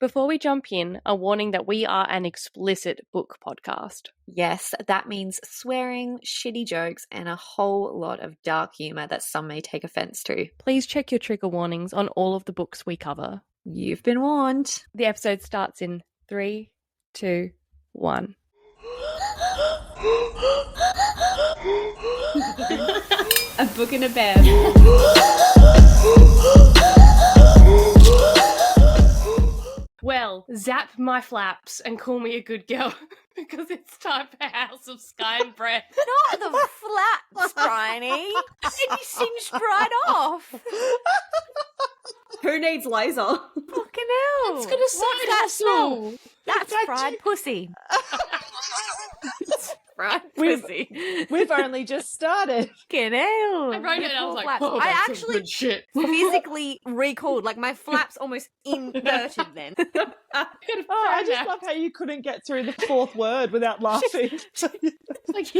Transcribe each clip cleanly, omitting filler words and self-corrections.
Before we jump in, a warning that we are an explicit book podcast. Yes, that means swearing, shitty jokes, and a whole lot of dark humour that some may take offence to. Please check your trigger warnings on all of the books we cover. You've been warned. The episode starts in 3, 2, 1. A book and a bed. Well, zap my flaps and call me a good girl because it's time for House of Sky and Breath. Not the flaps, Bryony. It singed right off. Who needs laser? Fucking hell. It's got a side hustle. That's fried pussy. Fried pussy. We've only just started. Fucking hell. I wrote it and I was like, Flaps. oh, I that's actually some good shit. physically recalled, like my flaps almost inverted then. Oh, I just love how you couldn't get through the fourth word without laughing. Like,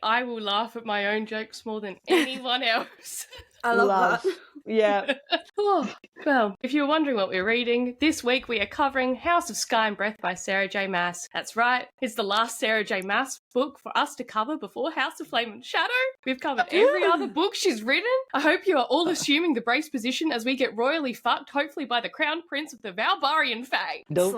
I will laugh at my own jokes more than anyone else. I love that. Yeah. Oh, well, if you were wondering what we're reading, this week we are covering House of Sky and Breath by Sarah J Maas. That's right, it's the last Sarah J Maas book for us to cover before House of Flame and Shadow. We've covered every other book she's written. I hope you are all assuming the brace position as we get royally fucked, hopefully by the Crown Prince of the Valbarian Fae. Oh,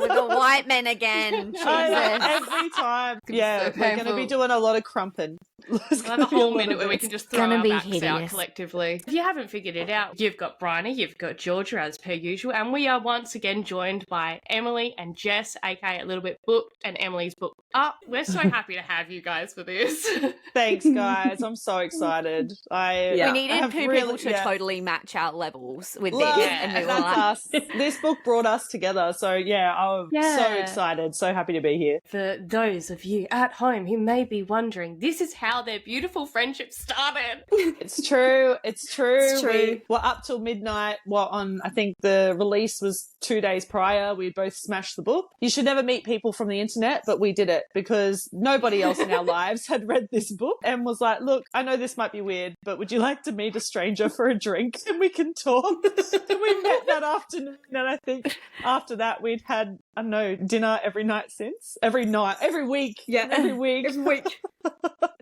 with the white men again. Jesus. Every time. Yeah, so we're going to be doing a lot of crumping. We'll have a whole minute where we can just throw gonna our be backs out hideous. collectively. If you haven't figured it out, you've got Bryony, you've got Georgia as per usual, and we are once again joined by Emily and Jess, aka A Little Bit Booked, and Emily's Book Up. We're so happy to have you guys for this. Thanks, guys. I'm so excited. We needed have two people to totally match our levels with this. And we were that's like, us. This book brought us together. So, I'm so excited. So happy to be here. For those of you at home who may be wondering, this is how their beautiful friendship started. It's true. It's true. We were up till midnight. I think the release was 2 days prior. We both smashed the book. You should never meet people from the internet, but we did it because nobody else in our lives had read this book and was like, look, I know this might be weird, but would you like to meet a stranger for a drink and we can talk? And we met that afternoon. And I think after that we'd had, I don't know, dinner every night since. Every week. Yeah. Every week.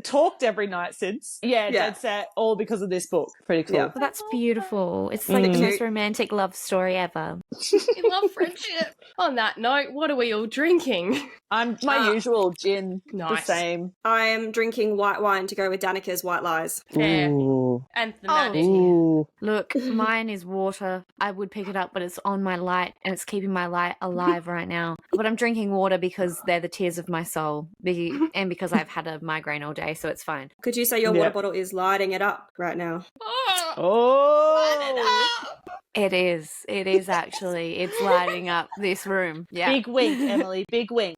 Talked every night since. Yeah, dead set, all because of this book. Pretty cool. Yeah. well, that's beautiful. It's like the most romantic love story ever. We love friendship. On that note, what are we all drinking? I'm my usual gin, Nice. the same. I am drinking white wine to go with Danica's White Lies. Fair. Ooh. And the Oh. Maddie. Ooh. Look, mine is water. I would pick it up, but it's on my light and it's keeping my light alive right now. But I'm drinking water because they're the tears of my soul and because I've had a migraine all day, so it's fine. Could you say your water bottle is lighting it up right now? Oh, Oh. It is. It is actually. It's lighting up this room. Yeah. Big wink, Emily. Big wink.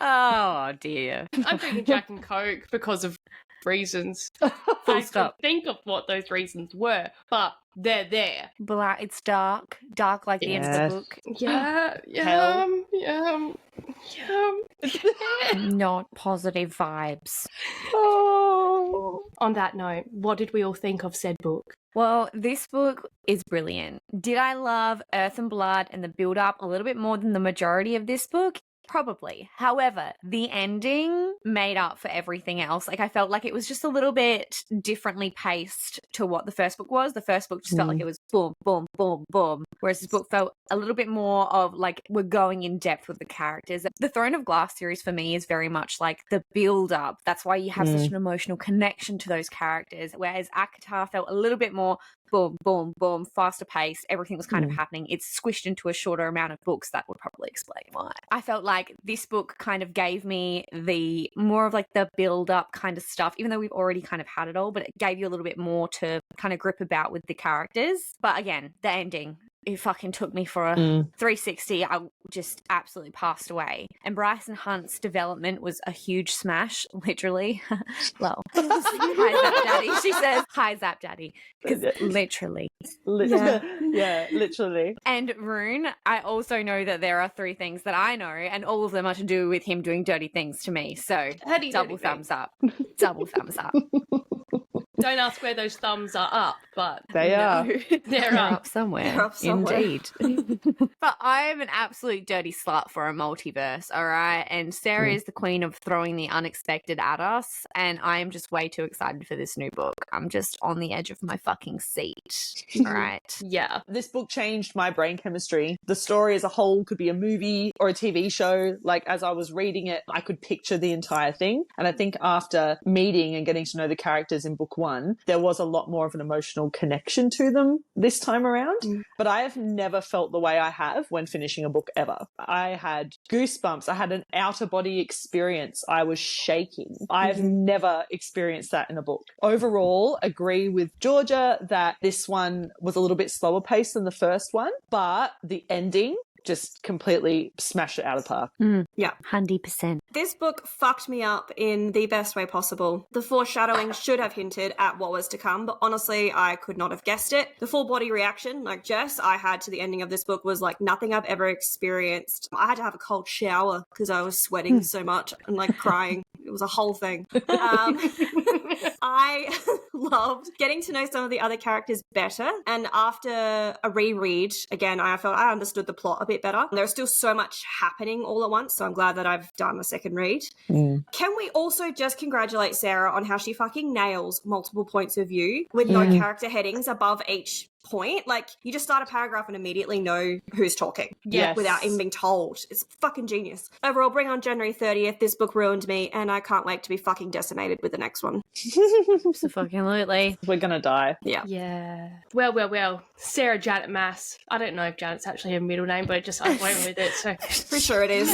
Oh, dear. I'm drinking Jack and Coke because of reasons. Full I stop. could think of what those reasons were, but they're there. Black. It's dark. Dark like the end of the Yes. book. Yeah, Hell. Not positive vibes. Oh. On that note, what did we all think of said book? Well, this book is brilliant. Did I love Earth and Blood and the build-up a little bit more than the majority of this book? Probably. However, the ending made up for everything else. Like, I felt like it was just a little bit differently paced to what the first book was. The first book just felt like it was boom, boom, boom, boom. Whereas this book felt a little bit more of like we're going in depth with the characters. The Throne of Glass series for me is very much like the build up. That's why you have such an emotional connection to those characters. Whereas ACOTAR felt a little bit more boom, boom, boom, faster paced. Everything was kind of happening. It's squished into a shorter amount of books. That would probably explain why. I felt like this book kind of gave me the more of like the build up kind of stuff, even though we've already kind of had it all, but it gave you a little bit more to kind of grip about with the characters. But again, the ending, it fucking took me for a 360. I just absolutely passed away. And Bryson Hunt's development was a huge smash, literally. Lol. Hi, Zap Daddy. She says, hi, Zap Daddy. Because literally. Yeah, literally. And Rune, I also know that there are 3 things that I know, and all of them are to do with him doing dirty things to me. So, double thumbs up. Double thumbs up. Don't ask where those thumbs are up, but They are. they're up. somewhere. They're up somewhere. Indeed. But I'm an absolute dirty slut for a multiverse, all right? And Sarah is the queen of throwing the unexpected at us, and I am just way too excited for this new book. I'm just on the edge of my fucking seat, all right? Yeah. This book changed my brain chemistry. The story as a whole could be a movie or a TV show. Like, as I was reading it, I could picture the entire thing. And I think after meeting and getting to know the characters in book one, there was a lot more of an emotional connection to them this time around. But I have never felt the way I have when finishing a book ever. I had goosebumps. I had an outer body experience. I was shaking. I've never experienced that in a book. Overall, agree with Georgia that this one was a little bit slower paced than the first one, but the ending just completely smashed it out of the park. Yeah. 100%. This book fucked me up in the best way possible. The foreshadowing should have hinted at what was to come, but honestly, I could not have guessed it. The full body reaction, like Jess, I had to the ending of this book was like nothing I've ever experienced. I had to have a cold shower because I was sweating so much and like crying. It was a whole thing. I loved getting to know some of the other characters better. And after a reread, again, I felt I understood the plot a bit better. There was still so much happening all at once, so I'm glad that I've done a second read. Can we also just congratulate Sarah on how she fucking nails multiple points of view with no character headings above each point? Like, you just start a paragraph and immediately know who's talking. Yes. Without even being told. It's fucking genius. Overall, bring on January 30th. This book ruined me, and I can't wait to be fucking decimated with the next one. Absolutely. We're gonna die. Yeah. Yeah. Well. Sarah Janet Maas. I don't know if Janet's actually her middle name, but I went with it. So Pretty sure it is.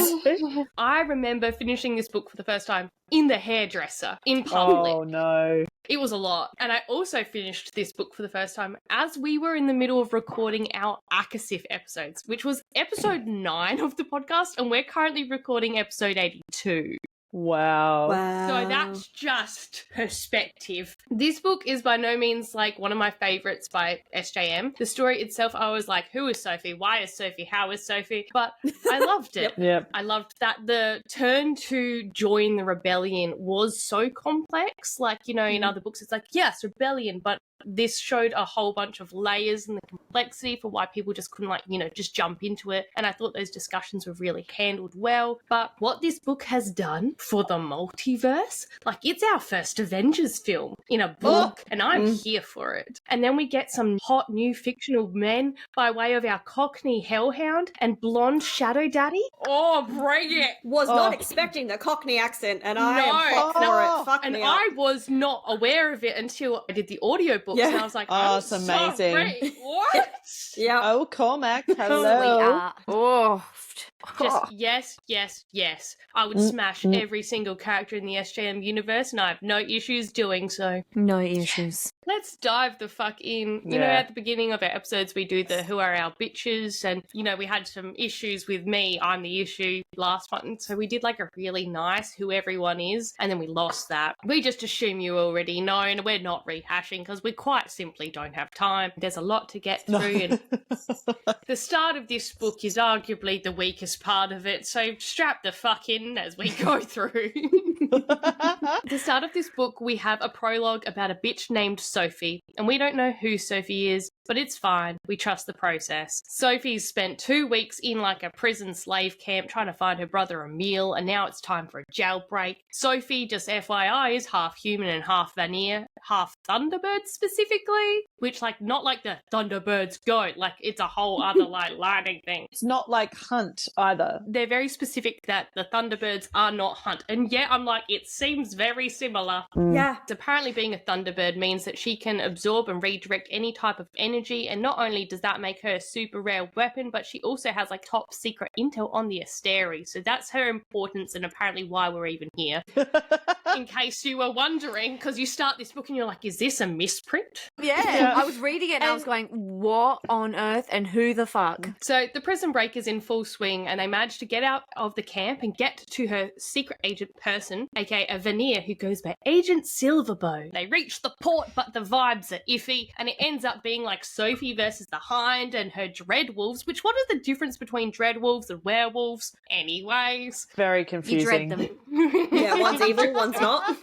I remember finishing this book for the first time in the hairdresser, in public. Oh no. It was a lot. And I also finished this book for the first time as we were in the middle of recording our Akasif episodes, which was episode 9 of the podcast, and we're currently recording episode 82. Wow. So that's just perspective. This book is by no means like one of my favorites by SJM. The story itself, I was like, who is Sophie? Why is Sophie? How is Sophie? But I loved it. Yep. I loved that the turn to join the rebellion was so complex. Like, you know, in other books, it's like, yes, rebellion, but this showed a whole bunch of layers and the complexity for why people just couldn't, like, you know, just jump into it. And I thought those discussions were really handled well. But what this book has done for the multiverse, like, it's our first Avengers film in a book, and I'm here for it. And then we get some hot new fictional men by way of our Cockney Hellhound and blonde Shadow Daddy. Oh, bring it! Was not expecting the Cockney accent, and I am hot for it. Fuck And me up. I was not aware of it until I did the audiobooks, and I was like, Oh, I'm it's amazing. Sorry. What? Yeah. Oh, Cormac, We hello. are. Oh. Just yes. I would smash every single character in the SJM universe, and I have no issues doing so. No issues. Let's dive the fuck in. You know, at the beginning of our episodes, we do the who are our bitches, and, you know, we had some issues with me. I'm the issue last one. So we did like a really nice who everyone is, and then we lost that. We just assume you already know, and we're not rehashing because we quite simply don't have time. There's a lot to get through, and the start of this book is arguably the weakest part of it, so strap the fuck in as we go through. The start of this book, we have a prologue about a bitch named Sophie, and we don't know who Sophie is, but it's fine. We trust the process. Sophie's spent 2 weeks in like a prison slave camp trying to find her brother Emil, and now it's time for a jailbreak. Sophie, just FYI, is half human and half Vanir, half Thunderbird specifically, which, like, not like the Thunderbirds goat, like, it's a whole other like lightning thing. It's not like Hunt either. They're very specific that the Thunderbirds are not Hunt, and yet I'm like, it seems very similar. Yeah. Apparently being a Thunderbird means that she can absorb and redirect any type of energy, and not only does that make her a super rare weapon, but she also has like top secret intel on the Asteri, so that's her importance and apparently why we're even here. In case you were wondering, because you start this book and you're like, is this a misprint? Yeah. I was reading it and I was going, what on earth and who the fuck? So the prison break is in full swing, and they manage to get out of the camp and get to her secret agent person, aka a Vanir who goes by Agent Silverbow. They reach the port, but the vibes are iffy, and it ends up being like Sophie versus the Hind and her Dreadwolves, which, what is the difference between Dreadwolves and werewolves anyways? Very You confusing. dread them. Yeah, one's evil, one's not.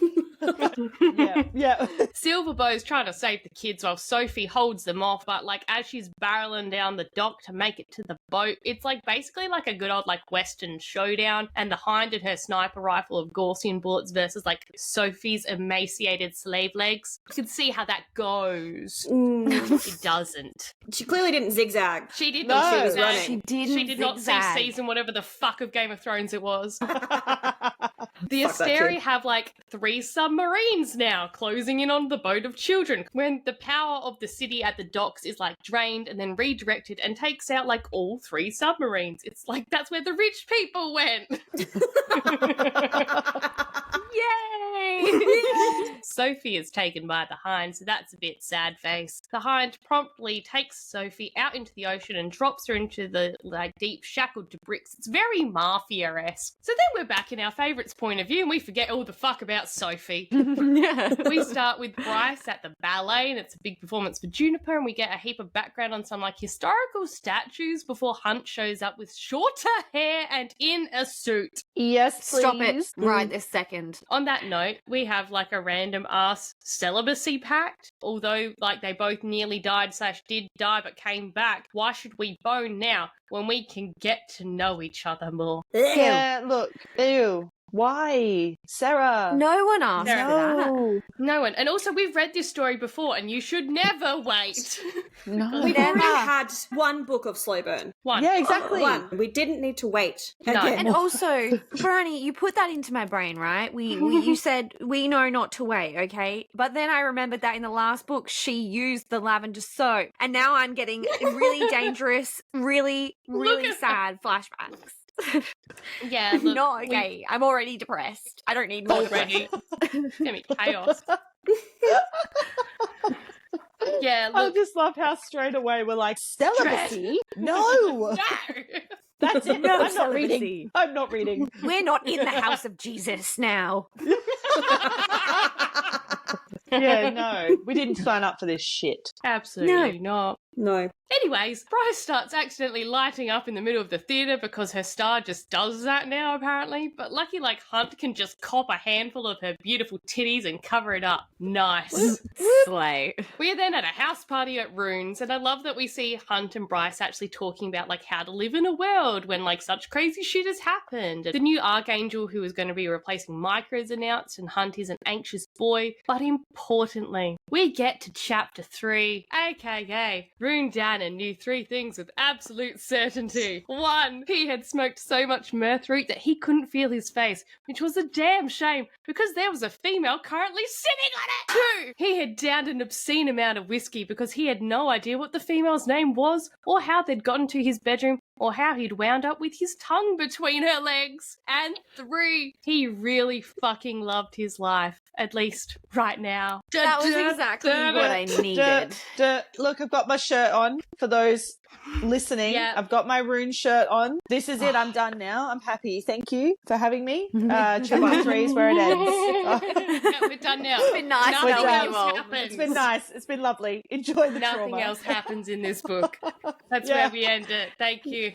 Yeah. Silverbow's trying to save the kids while Sophie holds them off, but like as she's barreling down the dock to make it to the boat, it's like basically like a good old like Western showdown, and the Hind and her sniper rifle of Gaussian bullets versus like Sophie's emaciated slave legs. You can see how that goes. It doesn't. She clearly didn't zigzag. She did No. not She was zigzag. running. She didn't She did not see zigzag. season whatever the fuck of Game of Thrones it was. The Fuck that Asteri kid. have like 3 submarines now closing in on the boat of children when the power of the city at the docks is like drained and then redirected and takes out like all 3 submarines. It's like that's where the rich people went. Yay! Sophie is taken by the Hind, so that's a bit sad face. The Hind promptly takes Sophie out into the ocean and drops her into the like deep shackled to bricks. It's very mafia-esque. So then we're back in our favourites' point of view and we forget all the fuck about Sophie. We start with Bryce at the ballet, and it's a big performance for Juniper, and we get a heap of background on some like historical statues before Hunt shows up with shorter hair and in a suit. Yes, please. Stop it right this second. On that note, we have like a random ass celibacy pact. Although like they both nearly died / did die but came back. Why should we bone now when we can get to know each other more? Yeah, look. Ew. Why? Sarah. No one asked for that. No. No one. And also we've read this story before and you should never wait. No. We've Never. already had one book of slow burn. One. Yeah, exactly. One. We didn't need to wait. No. Again. And also, Brownie, you put that into my brain, right? You said we know not to wait, okay? But then I remembered that in the last book she used the lavender soap, and now I'm getting really dangerous, really Look at sad flashbacks. Yeah, look, Not okay. I'm already depressed. I don't need more already. depression. It's gonna be chaos. Yeah, I look. just love how straight away we're like, celibacy? No. No. That's it. No I'm not reading. celibacy. I'm not reading. We're not in the house of Jesus now. Yeah, no. We didn't sign up for this shit. Absolutely not. No. Anyways, Bryce starts accidentally lighting up in the middle of the theatre because her star just does that now, apparently. But lucky like Hunt can just cop a handful of her beautiful titties and cover it up. Nice. Slay. We are then at a house party at Runes, and I love that we see Hunt and Bryce actually talking about like how to live in a world when like such crazy shit has happened. The new Archangel who is going to be replacing Micah is announced, and Hunt is an anxious boy. But importantly, we get to chapter 3, aka Rune Dannon knew 3 things with absolute certainty. 1, he had smoked so much mirth root that he couldn't feel his face, which was a damn shame because there was a female currently sitting on it. 2, he had downed an obscene amount of whiskey because he had no idea what the female's name was or how they'd gotten to his bedroom or how he'd wound up with his tongue between her legs. And 3, he really fucking loved his life, at least right now. That was exactly what I needed. Look, I've got my shirt on. For those listening, Yeah. I've got my Rune shirt on. This is it. I'm done now. I'm happy. Thank you for having me. Chapter 3 is where it ends. Yeah, we're done now. It's been nice Nothing knowing else you all. happens. It's been nice. It's been lovely. Enjoy the Nothing trauma. else happens in this book. That's Yeah. where we end it. Thank you.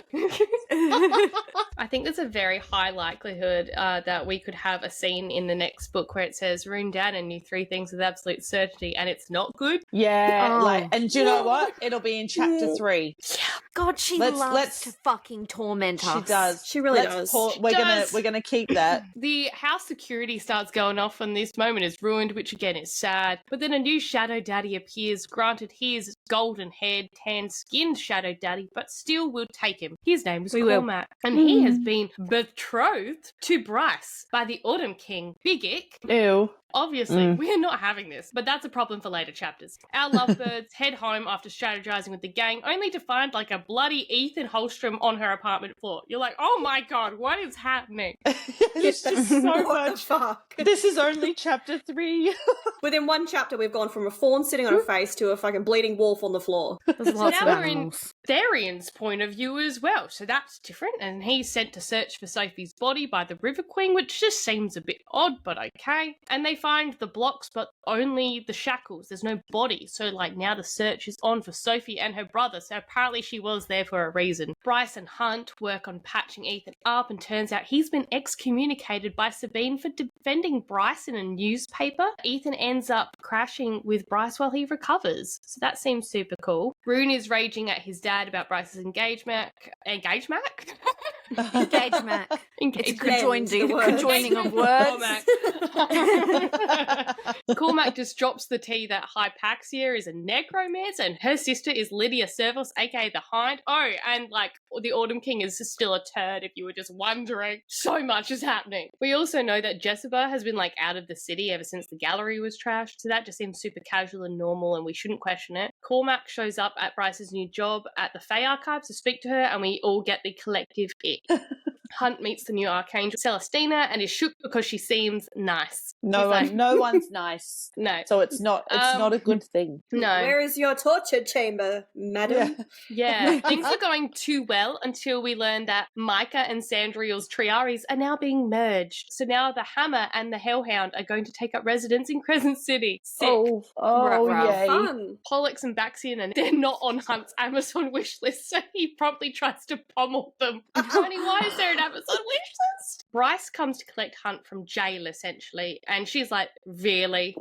I think there's a very high likelihood that we could have a scene in the next book where it says Rune Dannon knew 3 things with absolute certainty, and it's not good. Yeah, Oh. and do you know what? It'll be in chapter 3. God, she loves to fucking torment us. She does. She really does. We're does. gonna keep that. The house security starts going off and this moment is ruined, which again is sad. But then a new Shadow Daddy appears. Granted, he is golden-haired, tan-skinned Shadow Daddy, but still we'll take him. His name is We will. Cormac, and he has been betrothed to Bryce by the Autumn King, Big Ick. Ew. Obviously, we're not having this, but that's a problem for later chapters. Our lovebirds head home after strategizing with the gang, only to find like a bloody Ethan Holstrom on her apartment floor. You're like, oh my god, what is happening? It's just so What the much. fuck? This is only chapter 3. Within one chapter, we've gone from a fawn sitting on her face to a fucking bleeding wolf wolf on the floor. There's lots now of we're in animals. Therian's point of view as well, so that's different, and he's sent to search for Sophie's body by the River Queen, which just seems a bit odd, but okay. And they find the blocks, but only the shackles. There's no body, so like now the search is on for Sophie and her brother, so apparently she was there for a reason. Bryce and Hunt work on patching Ethan up, and turns out he's been excommunicated by Sabine for defending Bryce in a newspaper. Ethan ends up crashing with Bryce while he recovers, so that seems super cool. Rune is raging at his dad about Bryce's engagement. Engagement. Engagement. It's a conjoining of words. Cormac just drops the tea that Hypaxia is a necromancer and her sister is Lydia Servos, aka the Hind. Oh, and like the Autumn King is still a turd if you were just wondering. So much is happening. We also know that Jezebel has been like out of the city ever since the gallery was trashed, so that just seems super casual and normal and we shouldn't question it. Cormac shows up at Bryce's new job at the Fae Archives to speak to her and we all get the collective ick. Hunt meets the new Archangel Celestina and is shook because she seems nice. No one's nice. No. So it's not a good thing. No. Where is your torture chamber, madam? Yeah. Things are going too well until we learn that Micah and Sandriel's Triaries are now being merged. So now the Hammer and the Hellhound are going to take up residence in Crescent City. Sick. Yay. Fun. Pollux and Baxian, and they're not on Hunt's Amazon wish list, so he promptly tries to pummel them. Honey, why is there an Amazon wish list? Bryce comes to collect Hunt from jail, essentially, and she's like, really?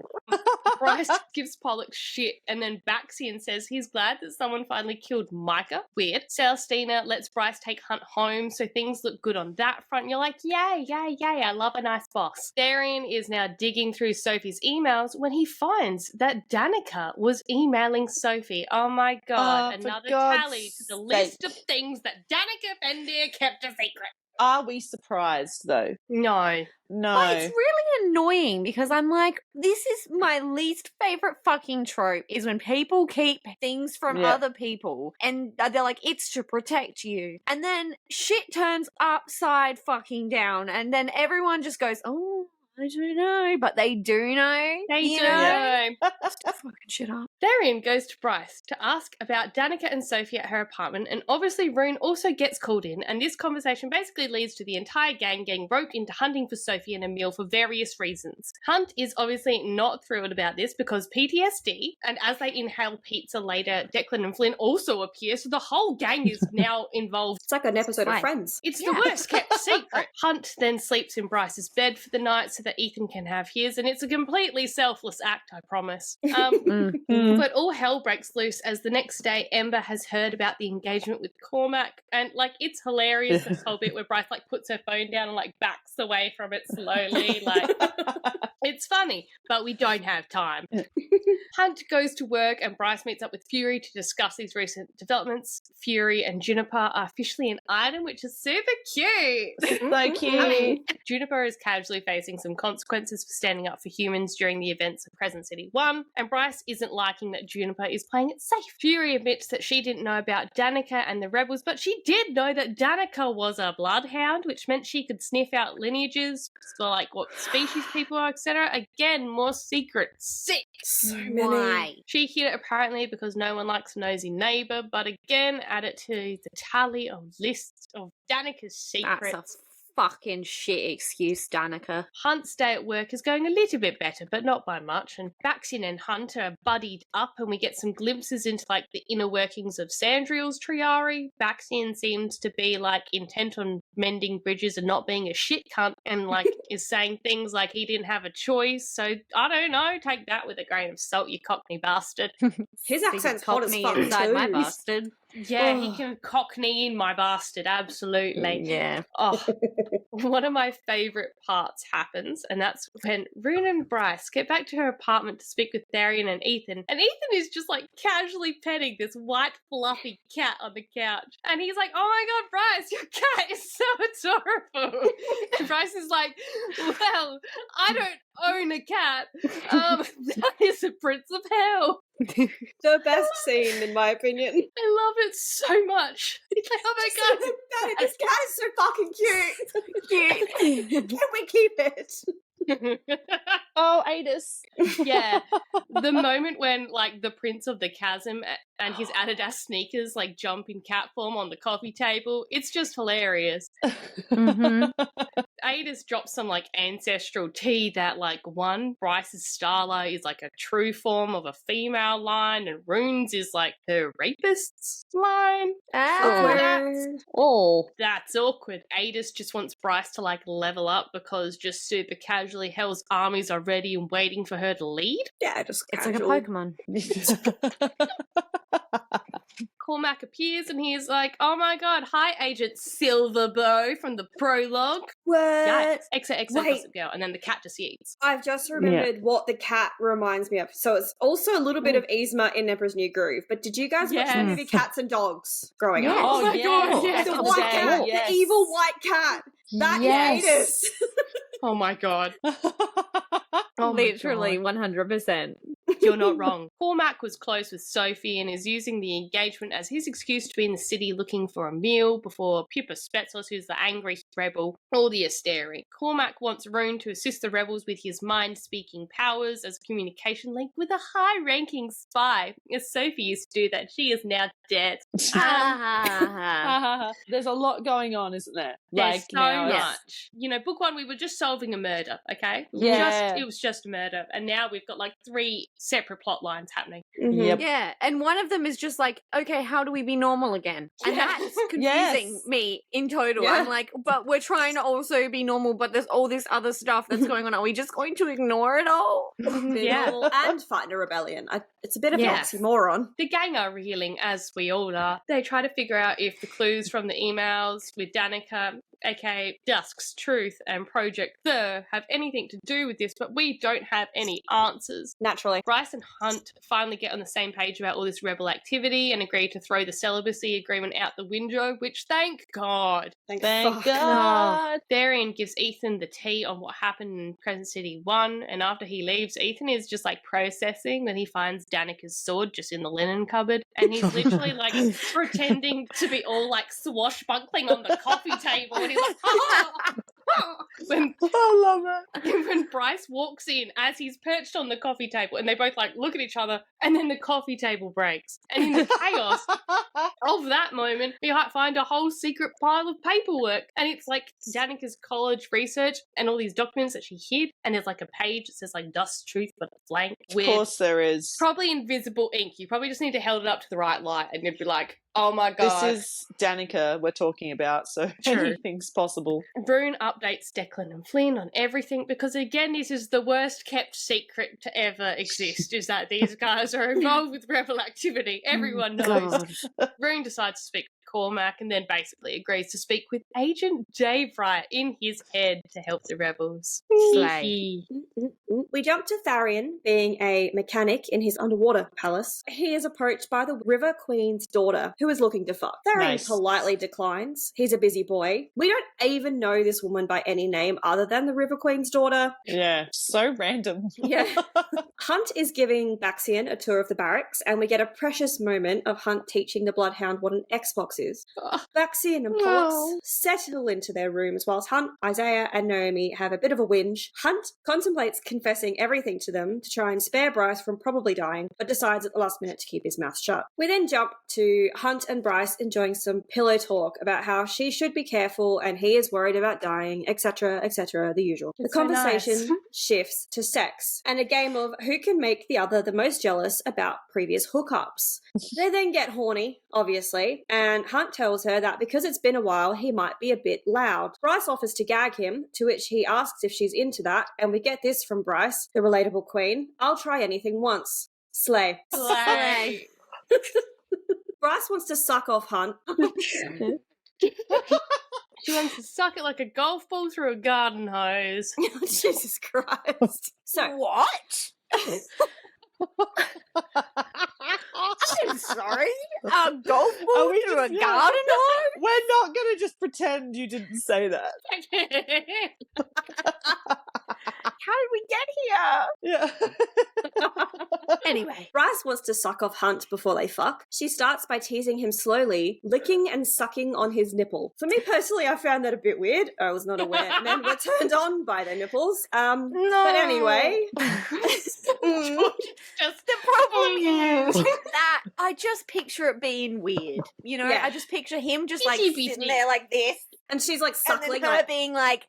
Bryce gives Pollux shit, and then Baxian says he's glad that someone finally killed Micah. Weird. Celestina lets Bryce take Hunt home, so things look good on that front. You're like, yay, yay, yay, I love a nice boss. Therian is now digging through Sophie's emails when he finds that Danica was emailing Sophie. Oh my god, another tally to the list of things that Danica Fendir kept a secret. Are we surprised though? No. But it's really annoying because I'm like, this is my least favorite fucking trope is when people keep things from other people and they're like, it's to protect you. And then shit turns upside fucking down and then everyone just goes, oh, I don't know, but they do know. They do know. Fucking shit up. Therian goes to Bryce to ask about Danica and Sophie at her apartment, and obviously Rune also gets called in, and this conversation basically leads to the entire gang getting roped into hunting for Sophie and Emil for various reasons. Hunt is obviously not thrilled about this because PTSD, and as they inhale pizza later, Declan and Flynn also appear, so the whole gang is now involved. It's like an episode of Friends. It's the worst kept secret. Hunt then sleeps in Bryce's bed for the night so that Ethan can have his, and it's a completely selfless act, I promise. But all hell breaks loose as the next day Ember has heard about the engagement with Cormac, and like it's hilarious this whole bit where Bryce like puts her phone down and like backs away from it slowly, like it's funny, but we don't have time. Hunt goes to work and Bryce meets up with Fury to discuss these recent developments. Fury and Juniper are officially an item, which is super cute. So cute. Juniper is casually facing some consequences for standing up for humans during the events of Crescent City 1, and Bryce isn't liking that Juniper is playing it safe. Fury admits that she didn't know about Danica and the rebels, but she did know that Danica was a bloodhound, which meant she could sniff out lineages, so like what species people are, etc. Again, more secrets. Sick. So many. Why? She hid it apparently because no one likes a nosy neighbour, but again, add it to the tally of lists of Danica's secrets. That's a fucking shit excuse, Danica. Hunt's day at work is going a little bit better, but not by much, and Baxian and Hunt are buddied up, and we get some glimpses into like the inner workings of Sandriel's Triari. Baxian seems to be like intent on mending bridges and not being a shit cunt, and like is saying things like he didn't have a choice, so I don't know, take that with a grain of salt, you cockney bastard. His accent's hot as fuck inside too. my bastard. Yeah, he can cockney in my bastard, absolutely. Yeah. Oh, one of my favourite parts happens, and that's when Rune and Bryce get back to her apartment to speak with Therian and Ethan is just like casually petting this white fluffy cat on the couch, and he's like, oh my god, Bryce, your cat is so adorable. And Bryce is like, well, I don't own a cat. That is the Prince of Hell. The best scene, in my opinion. I love it so much. He's like, oh my god, This cat is so fucking cute. Can we keep it? Oh, Adis. Yeah. The moment when, like, the Prince of the Chasm and his Adidas sneakers, like, jump in cat form on the coffee table, it's just hilarious. Adis drops some, like, ancestral tea that, like, one, Bryce's Starla is, like, a true form of a female line, and Runes is, like, her rapist's line. That's awkward. Adis just wants Bryce to, like, level up because just super casually Hell's armies are ready and waiting for her to lead. Yeah, just It's casual. like a Pokemon. Cormac appears and he's like, oh my god, hi Agent Silverbow from the prologue. What? Yikes. XOXO Wait. Gossip Girl. And then the cat just eats. I've just remembered what the cat reminds me of. So it's also a little bit of Yzma in Emperor's New Groove. But did you guys watch the movie Cats and Dogs growing up? Oh my god, yes. The white cat, the evil white cat. That is Adis. Oh my god. Oh my Literally, God. 100%. You're not wrong. Cormac was close with Sophie and is using the engagement as his excuse to be in the city looking for a meal before Pupa Spetsos, who's the angry rebel, Aldi are staring. Cormac wants Rune to assist the rebels with his mind-speaking powers as a communication link with a high-ranking spy. As Sophie used to do that, she is now dead. There's a lot going on, isn't there? There's so now much. You know, book one, we were just solving a murder, okay? Yeah. It was just a murder. And now we've got like 3 separate plot lines happening. Yep. Yeah, and one of them is just like, okay, how do we be normal again? And that's confusing me in total. Yeah. I'm like, but we're trying to also be normal, but there's all this other stuff that's going on. Are we just going to ignore it all? Yeah. And fighting a rebellion. It's a bit of an Yes. oxymoron. The gang are reeling, as we all are. They try to figure out if the clues from the emails with Danica, aka Dusk's Truth, and Project Thur have anything to do with this, but we don't have any answers. Naturally. Bryce and Hunt finally get on the same page about all this rebel activity and agree to throw the celibacy agreement out the window, which, thank God. Thank fuck. God. Therian gives Ethan the tea on what happened in Crescent City 1, and after he leaves, Ethan is just like processing that he finds Danica's sword just in the linen cupboard, and he's literally like pretending to be all like swashbuckling on the coffee table, and he's like, when I love it. when Bryce walks in as he's perched on the coffee table, and they both like look at each other, and then the coffee table breaks, and in the chaos of that moment, we find a whole secret pile of paperwork, and it's like Danica's college research and all these documents that she hid, and there's like a page that says like Dust's Truth but it's blank. Of course there is. Probably invisible ink. You probably just need to hold it up to the right light and you'd be like, oh my god. This is Danica we're talking about, so True. anything's possible. Rune updates Declan and Flynn on everything because, again, this is the worst kept secret to ever exist, is that these guys are involved with rebel activity. Everyone knows. Rune decides to speak with Cormac and then basically agrees to speak with Agent Dave Wright in his head to help the rebels. Slay. We jump to Tharian being a mechanic in his underwater palace. He is approached by the River Queen's daughter, who is looking to fuck. Tharian Nice. politely declines. He's a busy boy. We don't even know this woman by any name other than the River Queen's daughter. Yeah, so random. Yeah. Hunt is giving Baxian a tour of the barracks, and we get a precious moment of Hunt teaching the Bloodhound what an Xbox is. Baxian and Pollux settle into their rooms whilst Hunt, Isaiah, and Naomi have a bit of a whinge. Hunt contemplates confessing everything to them to try and spare Bryce from probably dying, but decides at the last minute to keep his mouth shut. We then jump to Hunt and Bryce enjoying some pillow talk about how she should be careful and he is worried about dying, etc., etc., the usual. It's the so conversation nice. shifts to sex and a game of who can make the other the most jealous about previous hookups. They then get horny, obviously, and Hunt tells her that because it's been a while, he might be a bit loud. Bryce offers to gag him, to which he asks if she's into that, and we get this from Bryce, the relatable queen: "I'll try anything once." Slay. Slay. Bryce wants to suck off Hunt. She wants to suck it like a golf ball through a garden hose. Jesus Christ. So, What? I'm sorry? A golf Are ball we through a just- garden hose? We're not going to just pretend you didn't say that. How did we get here? Yeah. Anyway. Bryce wants to suck off Hunt before they fuck. She starts by teasing him slowly, licking and sucking on his nipple. For me personally, I found that a bit weird. I was not aware men were turned on by their nipples. No. But anyway. Just the problem is that I just picture it being weird. You know, Yeah. I just picture him just Itchy like bitty. sitting there like this. And she's like And suckling. then her Like, being like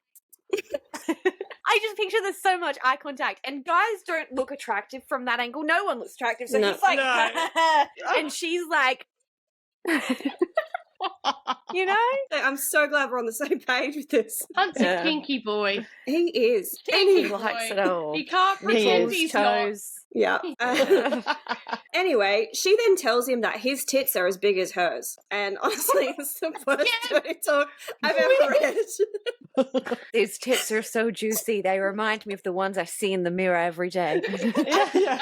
I just picture there's so much eye contact, and guys don't look attractive from that angle. No one looks attractive, so No. he's like, No. and she's like, you know, I'm so glad we're on the same page with this. Hunt's Yeah. a kinky boy. He is. Kinky he boy. likes it all. He can't pretend he's not. Yeah. Anyway, she then tells him that his tits are as big as hers. And honestly, it's the worst dirty talk I've ever read. These tits are so juicy. They remind me of the ones I see in the mirror every day. Yeah.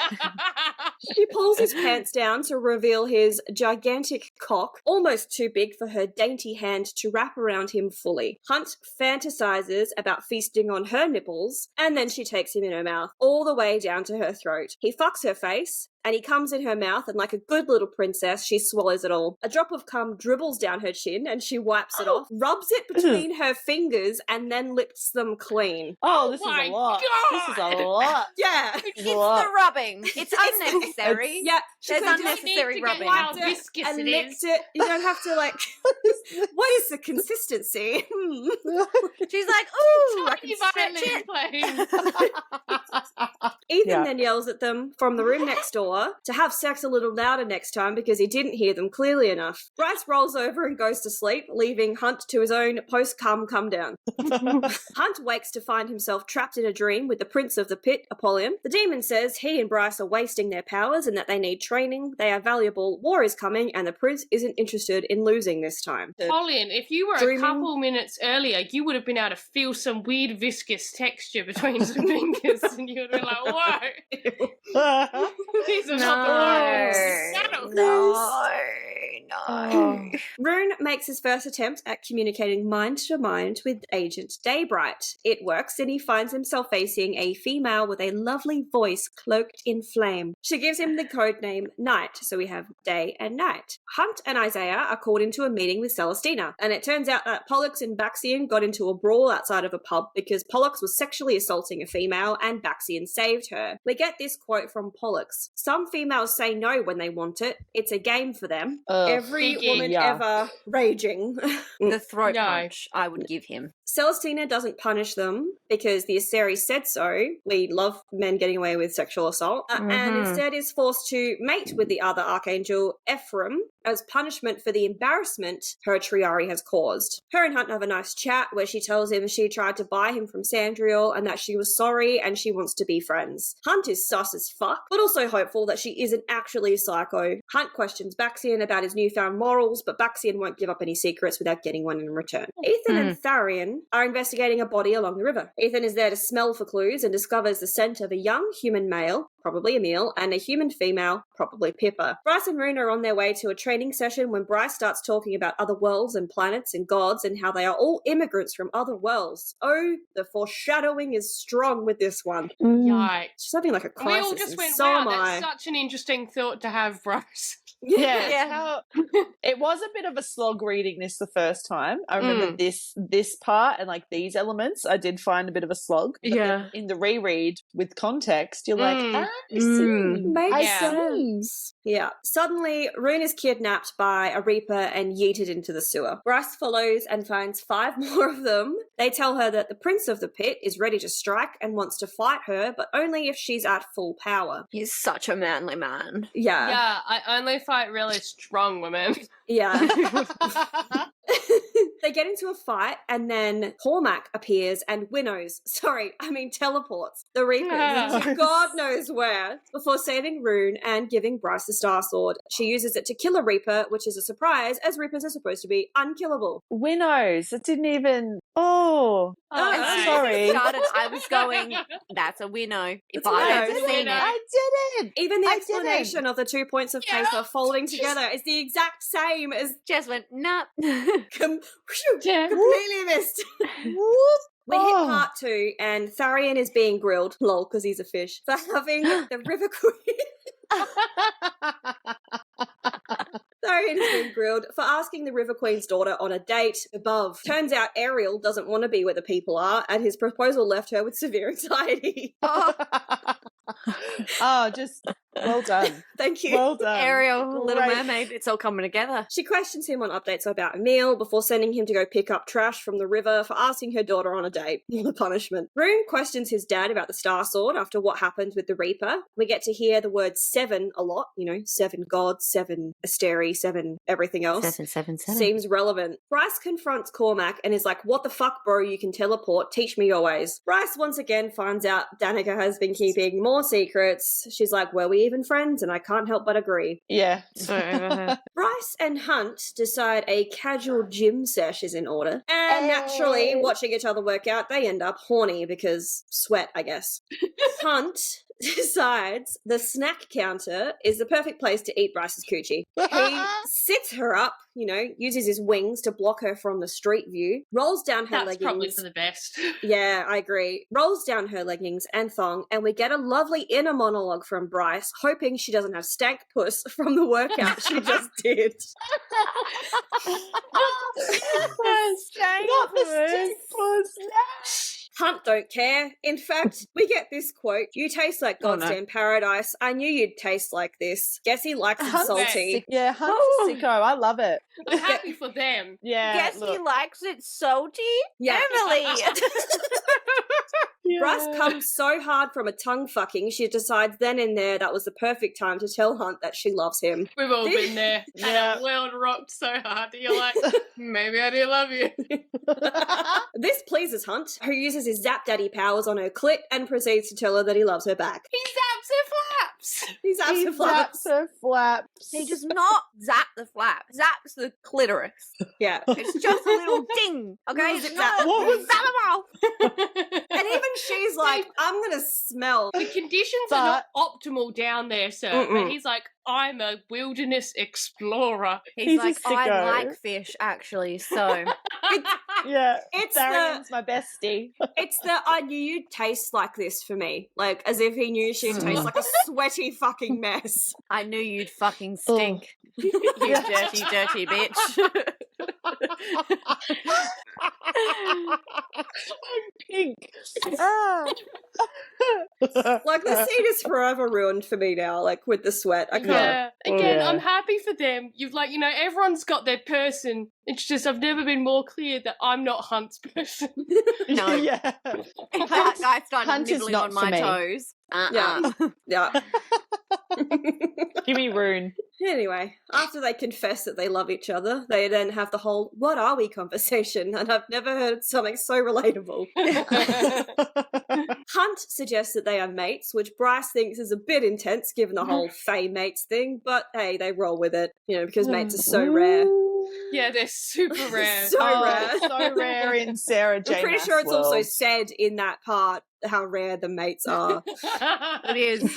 He pulls his pants down to reveal his gigantic cock, almost too big for her dainty hand to wrap around him fully. Hunt fantasizes about feasting on her nipples, and then she takes him in her mouth, all the way down to her throat. He fucks her face, and he comes in her mouth, and like a good little princess, she swallows it all. A drop of cum dribbles down her chin, and she wipes it off, rubs it between her fingers, and then licks them clean. Oh, this is my a lot. God. This is a lot. Yeah. It's the rubbing. It's unnecessary. Yeah. She There's could've unnecessary You need to get rubbing. how wiped it viscous and it licked is. it. You don't have to like. What is the consistency? She's like, ooh, I Tiny can stretch violin it. playing. Ethan Yeah. then yells at them from the room next door to have sex a little louder next time because he didn't hear them clearly enough. Bryce rolls over and goes to sleep, leaving Hunt to his own post-cum come down. Hunt wakes to find himself trapped in a dream with the Prince of the Pit, Apollyon. The demon says he and Bryce are wasting their powers and that they need training, they are valuable, war is coming, and the prince isn't interested in losing this time. Colin, if you were Dreaming. a couple minutes earlier, you would have been able to feel some weird viscous texture between some fingers, and you would have been like, whoa, these are not the ones. No. Rune makes his first attempt at communicating mind to mind with Agent Daybright. It works and he finds himself facing a female with a lovely voice cloaked in flame. She gives him the code name Night, so we have day and night. Hunt and Isaiah are called into a meeting with Celestina, and it turns out that Pollux and Baxian got into a brawl outside of a pub because Pollux was sexually assaulting a female and Baxian saved her. We get this quote from Pollux. Some females say no when they want it. It's a game for them. Ugh. Every Biggie. woman Yeah. ever raging. The throat No. punch I would give him. Celestina doesn't punish them because the Aseri said so. We love men getting away with sexual assault. And instead is forced to mate with the other archangel, Ephraim, as punishment for the embarrassment her Triari has caused. Her and Hunt have a nice chat where she tells him she tried to buy him from Sandriel and that she was sorry and she wants to be friends. Hunt is sus as fuck, but also hopeful that she isn't actually a psycho. Hunt questions Baxian about his newfound morals, but Baxian won't give up any secrets without getting one in return. Ethan and Tharian are investigating a body along the river. Ethan is there to smell for clues and discovers the scent of a young human male, probably Emil, and a human female, probably Pippa. Bryce and Rune are on their way to a training session when Bryce starts talking about other worlds and planets and gods and how they are all immigrants from other worlds. Oh, the foreshadowing is strong with this one. Yikes. She's having like a And we crisis, all just and went, so wow, am I. that's such an interesting thought to have, Bryce. Yeah, Yeah. how- it was a bit of a slog reading this the first time. I remember this part and like these elements. I did find a bit of a slog. But then in the reread with context, you're like, I see. Makes I Yeah. sense. Yeah. Suddenly, Rune is kidnapped by a Reaper and yeeted into the sewer. Bryce follows and finds 5 more of them. They tell her that the Prince of the Pit is ready to strike and wants to fight her, but only if she's at full power. He's such a manly man. Yeah. Yeah, I only fight really strong women. Yeah. They get into a fight and then Cormac appears and teleports the Reapers to God knows where before saving Rune and giving Bryce the Star Sword. She uses it to kill a Reaper, which is a surprise as Reapers are supposed to be unkillable. Winnows. It didn't even. Oh, Oh, I'm nice. sorry. Started, I was going, that's a winnow. If It's a I've winnow. ever seen Winnow. it. I didn't. Even the I explanation of the 2 points of paper folding together is the exact same as Jess went, nah. Yeah. completely missed. Whoop. We hit part 2, and Tharian is being grilled, lol, because he's a fish, for having the River Queen. Tharian is being grilled for asking the River Queen's daughter on a date above. Turns out Ariel doesn't want to be where the people are, and his proposal left her with severe anxiety. Just well done. Thank you. Well done. Ariel, Little Great. Mermaid, it's all coming together. She questions him on updates about Emil before sending him to go pick up trash from the river for asking her daughter on a date. The punishment. Rune questions his dad about the Star Sword after what happened with the Reaper. We get to hear the word 7 a lot. 7 gods, 7 Asteri, 7 everything else. 777. Seems relevant. Bryce confronts Cormac and is like, what the fuck, bro? You can teleport. Teach me your ways. Bryce once again finds out Danica has been keeping more secrets. She's like, were we even friends? And I can't help but agree. Yeah. Bryce and Hunt decide a casual gym sesh is in order. And naturally, watching each other work out, they end up horny because sweat, I guess. Hunt decides the snack counter is the perfect place to eat Bryce's coochie. He sits her up, uses his wings to block her from the street view, rolls down her leggings. That's probably for the best. Yeah, I agree. Rolls down her leggings and thong, and we get a lovely inner monologue from Bryce, hoping she doesn't have stank puss from the workout she just did. Not the stank puss. Hunt don't care. In fact, we get this quote, you taste like God's damn paradise. I knew you'd taste like this. Guess he likes it salty. Yeah, Hunt's a sicko. I love it. I'm happy for them. Yeah. Guess he likes it salty? Yeah. Emily! Yeah. Bryce comes so hard from a tongue fucking, she decides then and there that was the perfect time to tell Hunt that she loves him. We've all been there. Yeah. And our world rocked so hard that you're like, maybe I do love you. This pleases Hunt, who uses his Zap Daddy powers on her clit and proceeds to tell her that he loves her back. He zaps her flaps. He zaps her flaps. Zaps her flaps. He does not zap the flap, zaps the clitoris. Yeah. It's just a little ding, okay? Little It's zap. not What was zap them off. And even she's like, I'm gonna smell. The conditions are not optimal down there, sir. But he's like, I'm a wilderness explorer. He's a like, I sicko. like fish, actually, so... Yeah. It's Darian's my bestie. It's the I knew you'd taste like this for me. Like, as if he knew she'd taste like a sweaty fucking mess. I knew you'd fucking stink. You dirty, dirty bitch. I'm pink. Like, the scene is forever ruined for me now, like, with the sweat. I can't. Yeah. Again, Yeah. I'm happy for them. You've everyone's got their person. It's just I've never been more clear that I'm not Hunt's person. No. Yeah. That guy started Hunt is nibbling not on for my me. toes. Yeah. Yeah. Give me Rune. Anyway, after they confess that they love each other, they then have the whole "what are we" conversation, and I've never heard something so relatable. Hunt suggests that they are mates, which Bryce thinks is a bit intense given the whole Fae mates thing, but hey, they roll with it, because mates are so rare. Yeah, they're super rare. So rare. So rare in Sarah J I'm pretty Maas sure it's also world. said in that part how rare the mates are. It is.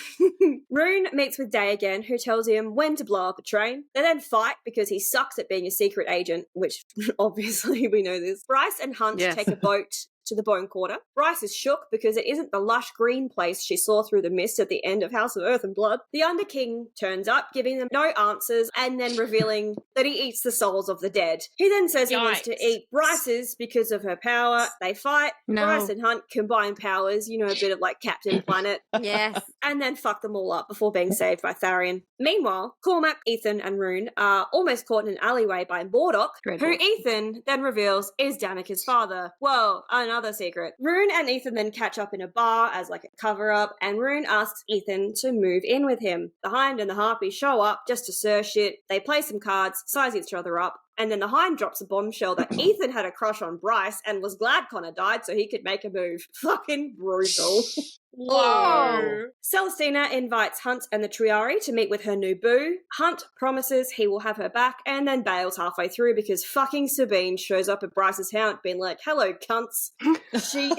Rune meets with Day again, who tells him when to blow up a train. They then fight because he sucks at being a secret agent, which obviously we know this. Bryce and Hunt Yes. take a boat to the Bone Quarter. Bryce is shook because it isn't the lush green place she saw through the mist at the end of House of Earth and Blood. The Underking turns up, giving them no answers and then revealing that he eats the souls of the dead. He then says he wants to Yikes. eat Bryce's because of her power. They fight. No. Bryce and Hunt combine powers, a bit of like Captain Planet, Yes. and then fuck them all up before being saved by Tharian. Meanwhile, Cormac, Ethan, and Rune are almost caught in an alleyway by Mordok, Dreadful. who Ethan then reveals is Danica's father. Whoa, another secret. Rune and Ethan then catch up in a bar as like a cover-up, and Rune asks Ethan to move in with him. The Hind and the Harpy show up just to stir shit. They play some cards, size each other up, and then the Hind drops a bombshell that Ethan had a crush on Bryce and was glad Connor died so he could make a move. Fucking brutal. Whoa. Celestina invites Hunt and the Triari to meet with her new boo. Hunt promises he will have her back and then bails halfway through because fucking Sabine shows up at Bryce's house being like, hello, cunts. She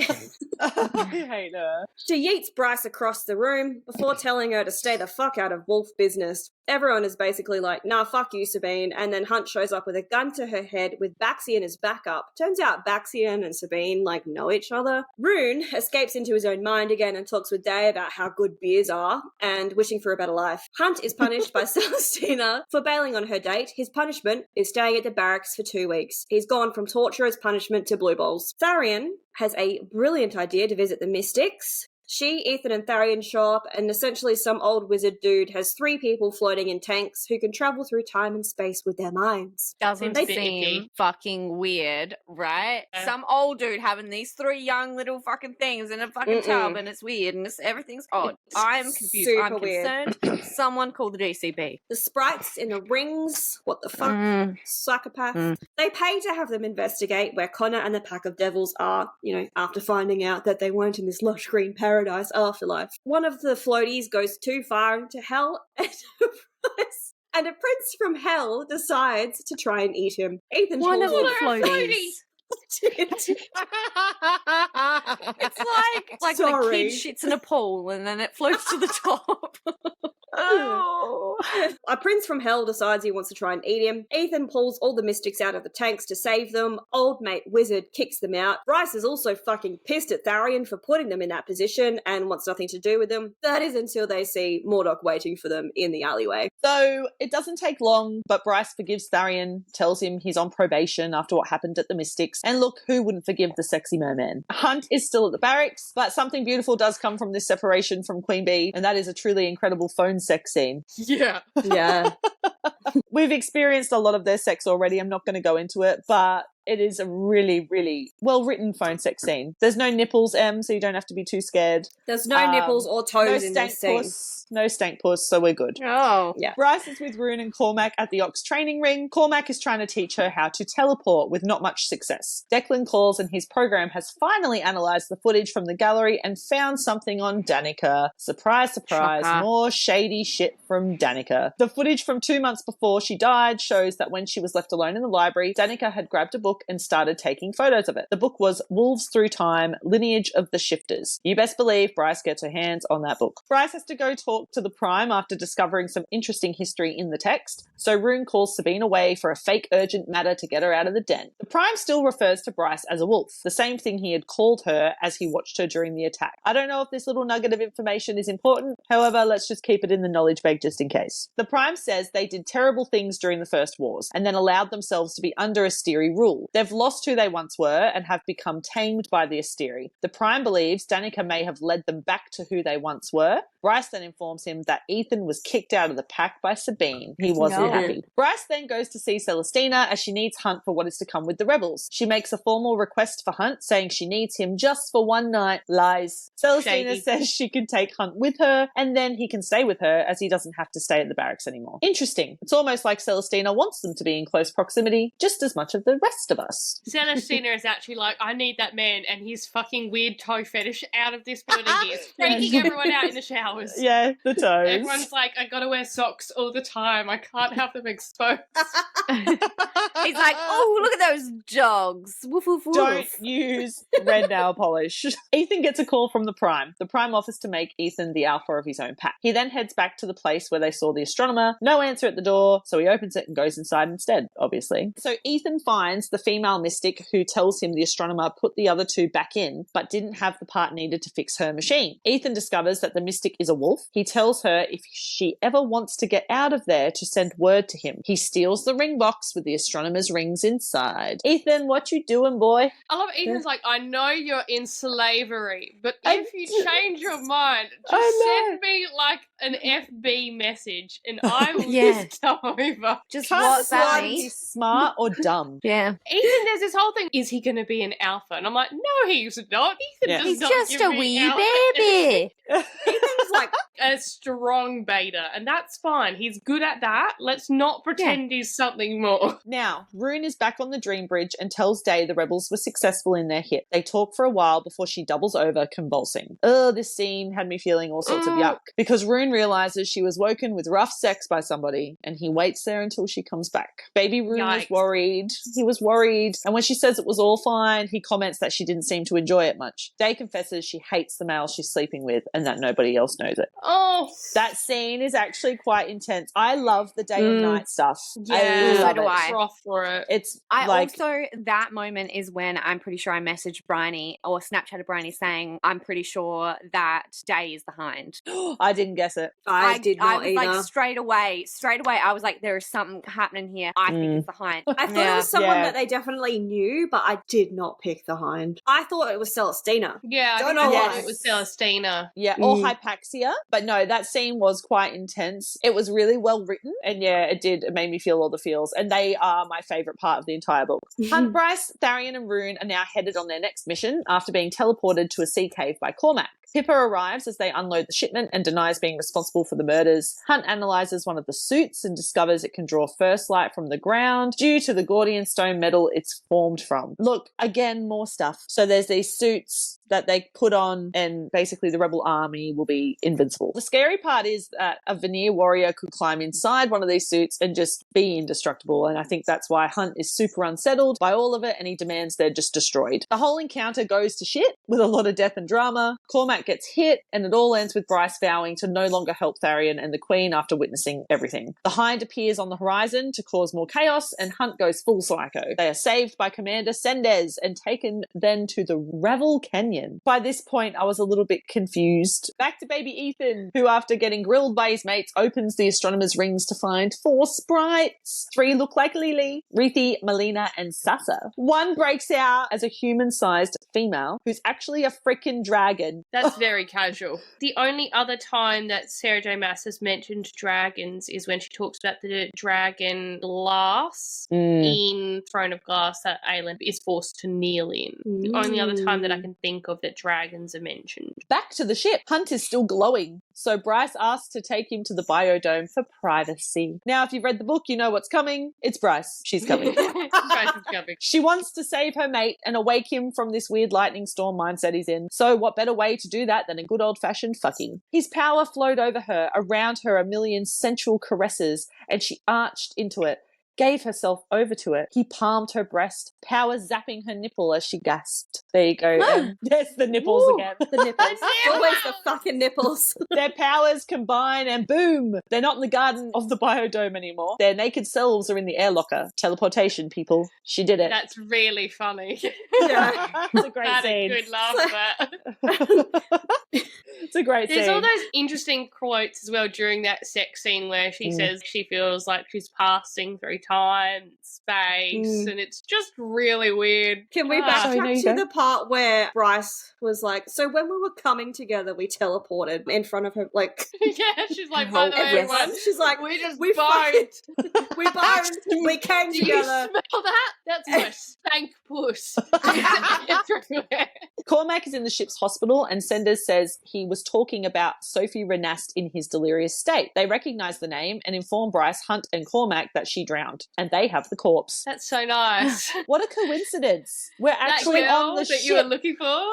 I hate her. yeets Bryce across the room before telling her to stay the fuck out of wolf business. Everyone is basically like, nah, fuck you, Sabine. And then Hunt shows up with a gun to her head with Baxian as backup. Turns out Baxian and Sabine, like, know each other. Rune escapes into his own mind again and talks with Day about how good beers are and wishing for a better life. Hunt is punished by Celestina for bailing on her date. His punishment is staying at the barracks for 2 weeks. He's gone from torture as punishment to blue balls. Tharian has a brilliant idea to visit the Mystics. She, Ethan, and Tharian show up, and essentially some old wizard dude has 3 people floating in tanks who can travel through time and space with their minds. Doesn't Seems a bit seem icky. fucking weird, right? Yeah. Some old dude having these 3 young little fucking things in a fucking tub, and it's weird, and everything's odd. I'm confused. Super I'm weird. concerned. Someone call the DCB. The sprites in the rings, what the fuck? Psychopath. They pay to have them investigate where Connor and the pack of devils are, after finding out that they weren't in this lush green paradise afterlife. One of the floaties goes too far into hell and a prince from hell decides to try and eat him. Ethan One of falls the in- floaties. It's like the Sorry. kid shits in a pool and then it floats to the top. Oh. A prince from hell decides he wants to try and eat him. Ethan pulls all the mystics out of the tanks to save them. Old mate Wizard kicks them out. Bryce is also fucking pissed at Tharian for putting them in that position and wants nothing to do with them. That is until they see Mordok waiting for them in the alleyway. So it doesn't take long, but Bryce forgives Tharian, tells him he's on probation after what happened at the Mystics, and look, who wouldn't forgive the sexy merman? Hunt is still at the barracks, but something beautiful does come from this separation from Queen Bee, and that is a truly incredible phone sex scene. Yeah. Yeah. We've experienced a lot of their sex already. I'm not going to go into it, but it is a really, really well-written phone sex scene. There's no nipples, Em, so you don't have to be too scared. There's no nipples or toes in this scene. No stank puss, so we're good. Oh. Yeah. Bryce is with Rune and Cormac at the Ox training ring. Cormac is trying to teach her how to teleport with not much success. Declan calls and his program has finally analysed the footage from the gallery and found something on Danica. Surprise, surprise, Shocker. more shady shit from Danica. The footage from 2 months before she died shows that when she was left alone in the library, Danica had grabbed a book and started taking photos of it. The book was Wolves Through Time, Lineage of the Shifters. You best believe Bryce gets her hands on that book. Bryce has to go talk to the Prime after discovering some interesting history in the text, so Rune calls Sabine away for a fake urgent matter to get her out of the den. The Prime still refers to Bryce as a wolf, the same thing he had called her as he watched her during the attack. I don't know if this little nugget of information is important, however, let's just keep it in the knowledge bag just in case. The Prime says they did terrible things during the First Wars, and then allowed themselves to be under Asteri rule. They've lost who they once were and have become tamed by the Asteri. The Prime believes Danica may have led them back to who they once were. Bryce then informs him that Ethan was kicked out of the pack by Sabine. He wasn't happy. Bryce then goes to see Celestina as she needs Hunt for what is to come with the rebels. She makes a formal request for Hunt, saying she needs him just for one night. Lies. Celestina says she can take Hunt with her, and then he can stay with her as he doesn't have to stay at the barracks anymore. Interesting. It's almost like Celestina wants them to be in close proximity, just as much of the rest of us. Celestina is actually like, I need that man and his fucking weird toe fetish out of this building. He is freaking everyone out in the showers. Yeah, the toes. Everyone's like, I gotta wear socks all the time. I can't have them exposed. He's like, oh, look at those dogs. Woof, woof, woof. Don't use red nail polish. Ethan gets a call from the Prime. The Prime offers to make Ethan the alpha of his own pack. He then heads back to the place where they saw the astronomer. No answer at the door, so he opens it and goes inside instead, obviously. So Ethan finds the female mystic who tells him the astronomer put the other 2 back in, but didn't have the part needed to fix her machine. Ethan discovers that the mystic is a wolf. He tells her if she ever wants to get out of there to send word to him. He steals the ring box with the astronomer's rings inside. Ethan, what you doing, boy? I love Ethan's like, I know you're in slavery, but if you change your mind, just send me like an FB message and I will just come over. Just Can't WhatsApp decide me. if he's smart or dumb. Yeah. Ethan, there's this whole thing, is he going to be an alpha? And I'm like, no, he's not. Ethan Yeah. does He's not just give a me wee alpha. baby. Ethan's like, A strong beta, and that's fine. He's good at that. Let's not pretend he's something more. Now, Rune is back on the Dream Bridge and tells Day the rebels were successful in their hit. They talk for a while before she doubles over, convulsing. This scene had me feeling all sorts of yuck, because Rune realizes she was woken with rough sex by somebody, and he waits there until she comes back. Baby Rune was worried. He was worried. And when she says it was all fine, he comments that she didn't seem to enjoy it much. Day confesses she hates the male she's sleeping with and that nobody else knows it. Oh, that scene is actually quite intense. I love the day and night stuff. Yeah, I love so do I. Froth for it. It's also, that moment is when I'm pretty sure I messaged Bryony or Snapchatted Bryony saying, I'm pretty sure that Day is the Hind. I didn't guess it. I did not I was either. like, straight away, I was like, there is something happening here. I think it's the Hind. I thought it was someone that they definitely knew, but I did not pick the Hind. I thought it was Celestina. Yeah, I Don't know why. it was Celestina. Yeah, or Hypaxia. But no, that scene was quite intense. It was really well written. And yeah, it made me feel all the feels. And they are my favourite part of the entire book. Hunt, Bryce, Tharian and Rune are now headed on their next mission after being teleported to a sea cave by Cormac. Pippa arrives as they unload the shipment and denies being responsible for the murders. Hunt analyzes one of the suits and discovers it can draw first light from the ground due to the Gordian stone metal it's formed from. Look, again, more stuff. So there's these suits that they put on and basically the rebel army will be invincible. The scary part is that a Vanir warrior could climb inside one of these suits and just be indestructible, and I think that's why Hunt is super unsettled by all of it and he demands they're just destroyed. The whole encounter goes to shit with a lot of death and drama. Cormac gets hit and it all ends with Bryce vowing to no longer help Tharian and the Queen after witnessing everything. The Hind appears on the horizon to cause more chaos and Hunt goes full psycho. They are saved by Commander Sendez and taken then to the Revel Canyon. By this point, I was a little bit confused. Back to baby Ethan, who after getting grilled by his mates, opens the astronomer's rings to find 4 sprites. 3 look like Lily, Ruthie, Melina, and Sasa. One breaks out as a human-sized female who's actually a freaking dragon. That's very casual. The only other time that Sarah J Maas has mentioned dragons is when she talks about the dragon glass in Throne of Glass that Aelin is forced to kneel in. The only other time that I can think of that dragons are mentioned. Back to the ship. Hunt is still glowing, so Bryce asks to take him to the biodome for privacy. Now, if you've read the book, you know what's coming. It's Bryce. She's coming. Bryce is coming. She wants to save her mate and awake him from this weird lightning storm mindset he's in. So what better way to do that than a good old-fashioned fucking? His power flowed over her, around her a million sensual caresses, and she arched into it. Gave herself over to it. He palmed her breast, power zapping her nipple as she gasped. There you go. Yes, the nipples again. The nipples. Always the fucking nipples. Their powers combine and boom! They're not in the garden of the biodome anymore. Their naked selves are in the air locker. Teleportation, people. She did it. That's really funny. Yeah. It's a great scene. Good laugh at that. It's a great scene. There's all those interesting quotes as well during that sex scene where she says she feels like she's passing through time, space, and it's just really weird. Can we backtrack to the part where Bryce was like, so when we were coming together, we teleported in front of her, like... Yeah, she's like, by the way, everyone, she's like, we boned. We boned, we came together. Do you smell that? That's my stank puss. Cormac is in the ship's hospital and Senders says he was talking about Sophie Renast in his delirious state. They recognise the name and inform Bryce, Hunt and Cormac that she drowned and they have the corpse. That's so nice. What a coincidence. We're actually that girl on the that ship. you were looking for?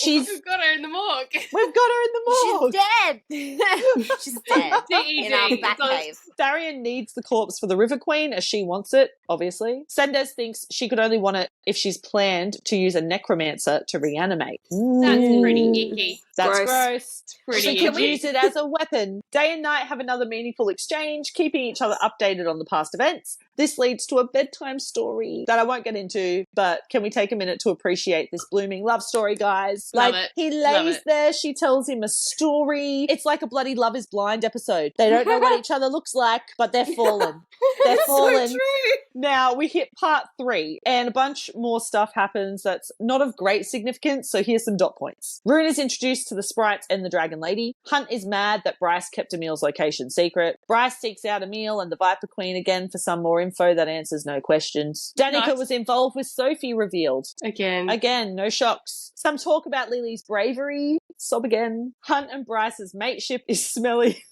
We've got her in the morgue. We've got her in the morgue. She's dead. She's dead. In our back cave. Darian needs the corpse for the River Queen as she wants it, obviously. Senders thinks she could only want it if she's planned to use a necromancer to reanimate. That's pretty icky. That's gross. It's pretty she could use it as a weapon. Day and night have another meaningful exchange, keeping each other updated on the past events. This leads to a bedtime story that I won't get into, but can we take a minute to appreciate this blooming love story, guys? Love like, it. he lays there, she tells him a story. It's like a bloody Love is Blind episode. They don't know what each other looks like, but they're fallen. They're fallen. So true. Now, we hit part 3, and a bunch more stuff happens that's not of great significance, so here's some dot points. Rune is introduced to the sprites and the Dragon Lady. Hunt is mad that Bryce kept Emil's location secret. Bryce seeks out Emil and the Viper Queen again for some more info that answers no questions. Danica was involved with Sophie revealed. Again, no shocks. Some talk about Lily's bravery sob again. Hunt and Bryce's mateship is smelly.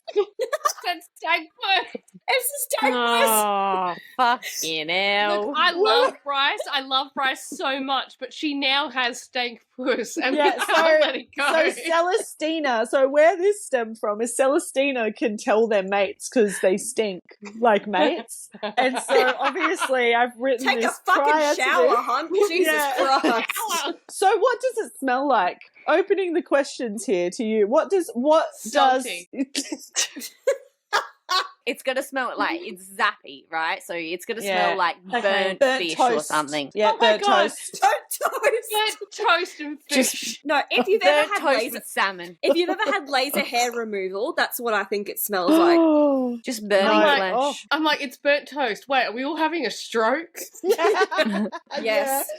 That's Stank Puss. It's the Stank Puss. Oh, fucking hell. Look, I love Bryce. I love Bryce so much, but she now has Stank Puss, and we can't let it go. So Celestina, so where this stemmed from is Celestina can tell their mates because they stink like mates. And so obviously I've written Take this a fucking prior to shower, this. Hunt. Jesus Yeah. Christ. So what does it smell like? Opening the questions here to you. What does Salty. It's going to smell like, it's zappy, right? So it's going to Yeah. smell like Okay. burnt fish toast. or something. Yeah, Oh my burnt God. toast. Burnt toast and fish. Just No, if you've ever burnt had toast laser, with salmon. if you've ever had laser hair removal, that's what I think it smells like. Just burning No. flesh. Oh. I'm like, it's burnt toast. Wait, are we all having a stroke? Yes.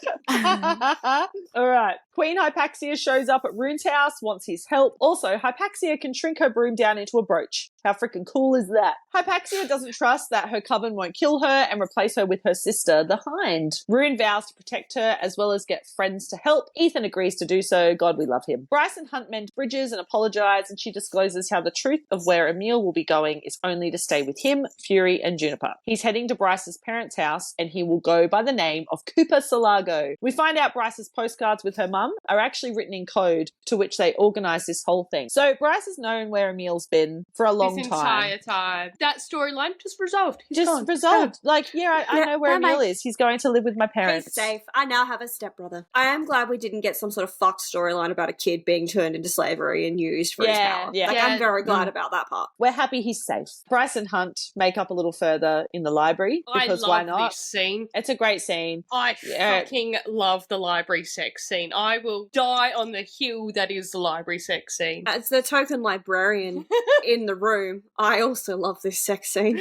All right. Queen Hypaxia shows up at Rune's house, wants his help. Also, Hypaxia can shrink her broom down into a brooch. How freaking cool is that? Hypaxia doesn't trust that her coven won't kill her and replace her with her sister, the Hind. Rune vows to protect her as well as get friends to help. Ethan agrees to do so. God, we love him. Bryce and Hunt mend bridges and apologize, and she discloses how the truth of where Emil will be going is only to stay with him, Fury, and Juniper. He's heading to Bryce's parents' house, and he will go by the name of Cooper Salago. We find out Bryce's postcards with her mum are actually written in code, to which they organize this whole thing. So Bryce has known where Emil's been for a long This time. entire time. That storyline just resolved. He's Just gone. resolved. Like, yeah, I know where bye-bye. Emil is. He's going to live with my parents. He's safe. I now have a stepbrother. I am glad we didn't get some sort of fucked storyline about a kid being turned into slavery and used for his Yeah, power. yeah. Like, Yeah. I'm very glad about that part. We're happy he's safe. Bryce and Hunt make up a little further in the library because I why love not? this scene. It's a great scene. I Yeah. fucking love the library sex scene. I will die on the hill that is the library sex scene. As the token librarian in the room, I also love this sex scene.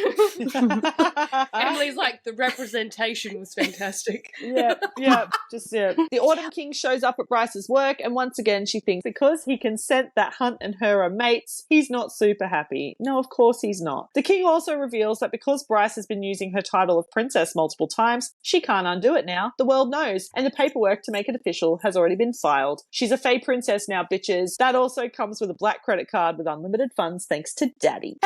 Emily's like, the representation was fantastic. Yeah. The Autumn King shows up at Bryce's work, and once again she thinks because he can scent that Hunt and her are mates, he's not super happy. No, of course he's not. The King also reveals that because Bryce has been using her title of princess multiple times, she can't undo it now. The world knows, and the paperwork to make it official has already been filed. She's a Fae princess now, bitches. That also comes with a black credit card with unlimited funds thanks to Daddy.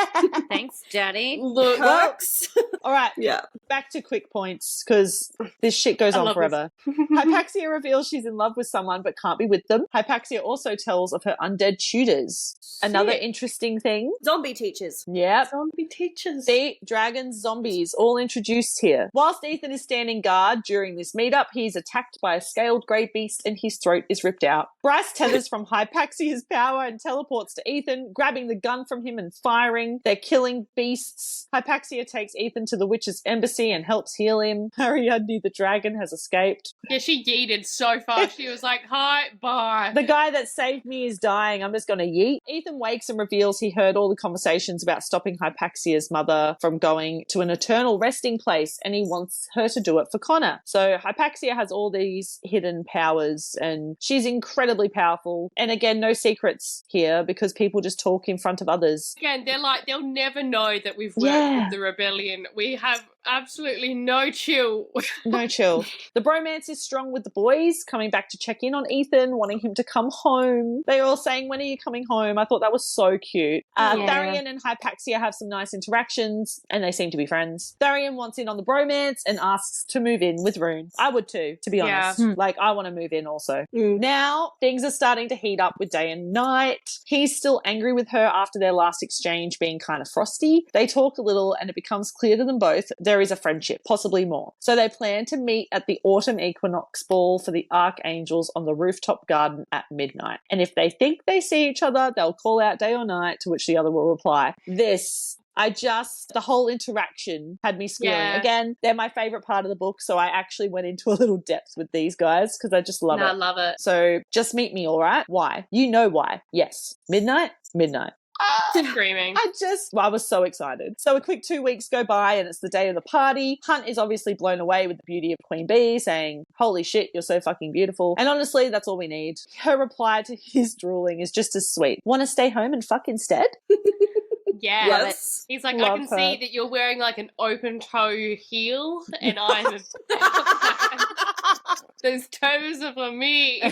Thanks, Daddy. Look, Perks. All right, Yeah. back to quick points because this shit goes I on love forever. Hypaxia reveals she's in love with someone but can't be with them. Hypaxia also tells of her undead tutors. Another interesting thing. Zombie teachers. Yep. zombie teachers. See, dragons, zombies, all introduced here. Whilst Ethan is standing guard during this meetup, he's attacked by a scaled grey beast and his throat is ripped out. Bryce tethers from Hypaxia's power and teleports to Ethan, grabbing the gun from him and firing. They're killing beasts. Hypaxia takes Ethan to the witch's embassy and helps heal him. Ariadne the dragon has escaped. Yeah, she yeeted so fast. She was like, hi, bye. The guy that saved me is dying. I'm just going to yeet. Ethan wakes and reveals he heard all the conversations about stopping Hypaxia's mother from going to an eternal resting place, and he wants her to do it for Connor. So Hypaxia has all these hidden powers, and she's incredibly powerful. And again, no secrets here because people just talk in front of others. Again, they're like, they'll never know that we've worked Yeah. with the rebellion. We have absolutely no chill. No chill. The bromance is strong with the boys, coming back to check in on Ethan, wanting him to come home. They're all saying, when are you coming home? I thought that was so cute. Yeah. Tharian and Hypaxia have some nice interactions, and they seem to be friends. Tharian wants in on the bromance and asks to move in with Rune. I would too, to be honest. Yeah. Like, I want to move in also. Mm. Now, things are starting to heat up with Day and Night. He's still angry with her after their last exchange being kind of frosty. They talk a little, and it becomes clear to them both there is a friendship, possibly more. So they plan to meet at the autumn equinox ball for the archangels on the rooftop garden at midnight. And if they think they see each other, they'll call out Day or Night, to which the other will reply. The whole interaction had me squealing. Yeah. Again, they're my favorite part of the book, so I actually went into a little depth with these guys because I just love I it. love it. So just meet me, all right? Why? You know why. Yes. Midnight? Midnight. Screaming. I was so excited. So a quick 2 weeks go by and it's the day of the party. Hunt is obviously blown away with the beauty of Queen Bee, saying, holy shit, you're so fucking beautiful. And honestly, that's all we need. Her reply to his drooling is just as sweet. Want to stay home and fuck instead? Yeah. Yes. He's like, Love I can her. see that you're wearing like an open toe heel, and I'm Those toes are for me.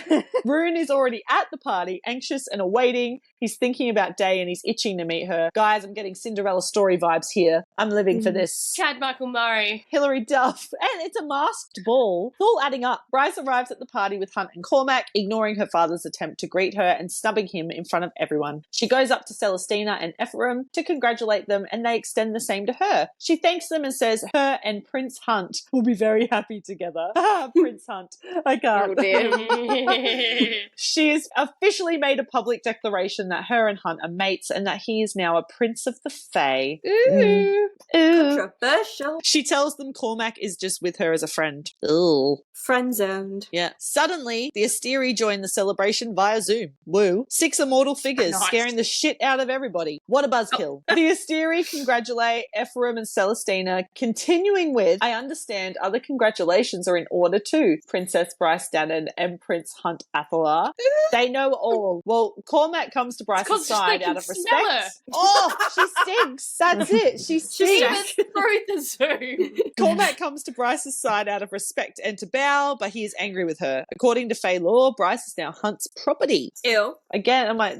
Rune is already at the party, anxious and awaiting. He's thinking about Day and he's itching to meet her. Guys, I'm getting Cinderella story vibes here. I'm living for this. Chad Michael Murray. Hilary Duff. And it's a masked ball. It's all adding up. Bryce arrives at the party with Hunt and Cormac, ignoring her father's attempt to greet her and snubbing him in front of everyone. She goes up to Celestina and Ephraim to congratulate them, and they extend the same to her. She thanks them and says her and Prince Hunt will be very happy together. Prince Hunt. I can't. Oh, dear. She has officially made a public declaration that her and Hunt are mates and that he is now a prince of the Fae. Ooh. Ooh. Controversial. She tells them Cormac is just with her as a friend. Ooh. Friend-zoned. Yeah. Suddenly, the Asteri join the celebration via Zoom. Woo. 6 immortal figures Nice. scaring the shit out of everybody. What a buzzkill. The Asteri congratulate Ephraim and Celestina, continuing with, I understand other congratulations are in order too, Princess Bryce Dannon and Prince Hunt Athalar. They know all. Well, Cormac comes to Bryce's side out of respect. Oh, she stinks. That's it. She stinks. Even through the Zoom. Cormac comes to Bryce's side out of respect and to bow, but he is angry with her. According to Fae law, Bryce is now Hunt's property. Ew. Again, I'm like,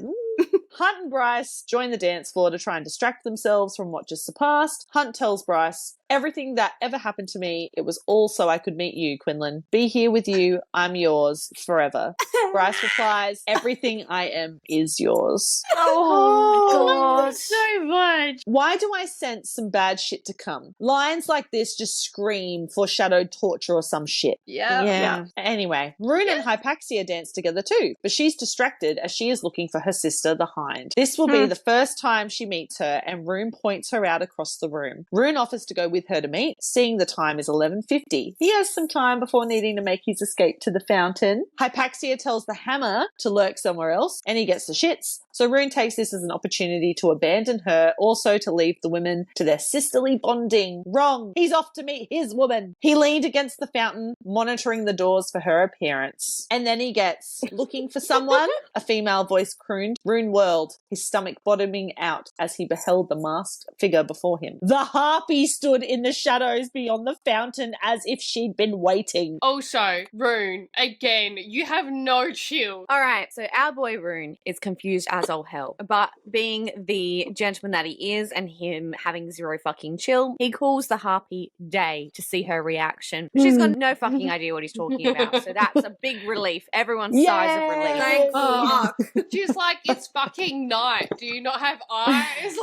Hunt and Bryce join the dance floor to try and distract themselves from what just surpassed. Hunt tells Bryce, everything that ever happened to me, it was all so I could meet you, Quinlan. Be here with you. I'm yours forever. Bryce replies, everything I am is yours. Oh, God. So much. Why do I sense some bad shit to come? Lines like this just scream foreshadowed torture or some shit. Yeah. Anyway, Rune and Hypaxia dance together too, but she's distracted as she is looking for her sister, the Hind. This will be the first time she meets her, and Rune points her out across the room. Rune offers to go with her to meet, seeing the time is 11:50. He has some time before needing to make his escape to the fountain. Hypaxia tells the Hammer to lurk somewhere else, and he gets the shits. So Rune takes this as an opportunity to abandon her, also to leave the women to their sisterly bonding. Wrong. He's off to meet his woman. He leaned against the fountain, monitoring the doors for her appearance. And then he gets looking for someone. A female voice crooned. Rune whirled, his stomach bottoming out as he beheld the masked figure before him. The harpy stood in the shadows beyond the fountain as if she'd been waiting. Also, Rune, again, you have no chill. All right, so our boy Rune is confused as all hell, but being the gentleman that he is and him having zero fucking chill, he calls the harpy Day to see her reaction. She's got no fucking idea what he's talking about, so that's a big relief. Everyone sighs of relief. Thank Oh. fuck. She's like, it's fucking night. Do you not have eyes?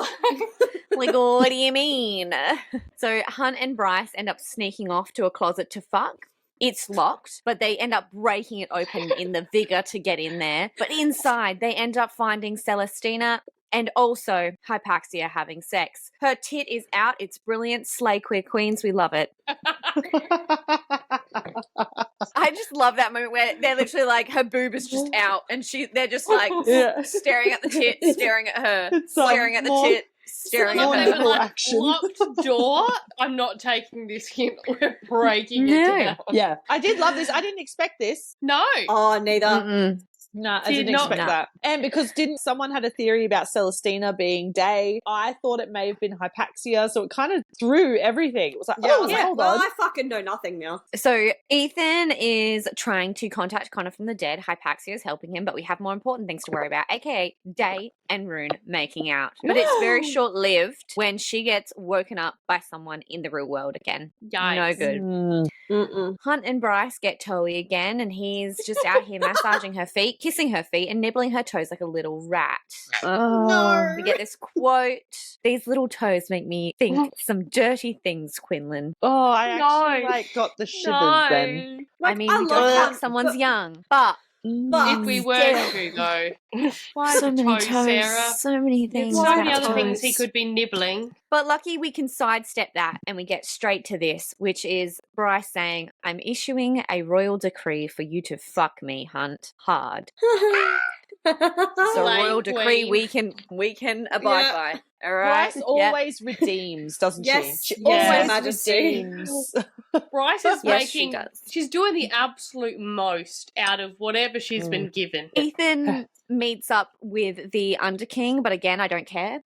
Like, what do you mean? So Hunt and Bryce end up sneaking off to a closet to fuck. It's locked, but they end up breaking it open in the vigor to get in there. But inside, they end up finding Celestina and also Hypaxia having sex. Her tit is out. It's brilliant. Slay queer queens. We love it. I just love that moment where they're literally like, her boob is just out and they're just like staring at the tit, staring at her, staring at the tit. Staring Not at even her. like action. locked door. I'm not taking this hint. We're breaking it No. down. Yeah. I did love this. I didn't expect this. No. Oh, neither. Mm-mm. No, I Did didn't not- expect that. And because didn't someone had a theory about Celestina being Day, I thought it may have been Hypaxia, so it kind of threw everything. It was like, hold well, on. I fucking know nothing now. So Ethan is trying to contact Connor from the dead. Hypaxia is helping him, but we have more important things to worry about, aka Day and Rune making out. But it's very short-lived when she gets woken up by someone in the real world again. Yikes. No good. Mm-mm. Hunt and Bryce get toey again, and he's just out here massaging her feet, kissing her feet, and nibbling her toes like a little rat. No. We get this quote, these little toes make me think some dirty things, Quinlan. Oh, I actually No. like got the shivers then. No. I mean, I we love don't that, think someone's but- young, but If we were to, though. Why so the many toes, toes, Sarah? so many things. There's so many about other things he toes. could be nibbling. But lucky we can sidestep that and we get straight to this, which is Bryce saying, I'm issuing a royal decree for you to fuck me, Hunt, hard. So Slay royal decree queen. we can abide Yeah. by. All right. Bryce always redeems, doesn't Yes, she? She yes, always Majesty. redeems. Bryce is Yes, she making. does. She's doing the absolute most out of whatever she's been given. Ethan meets up with the Underking, but again, I don't care.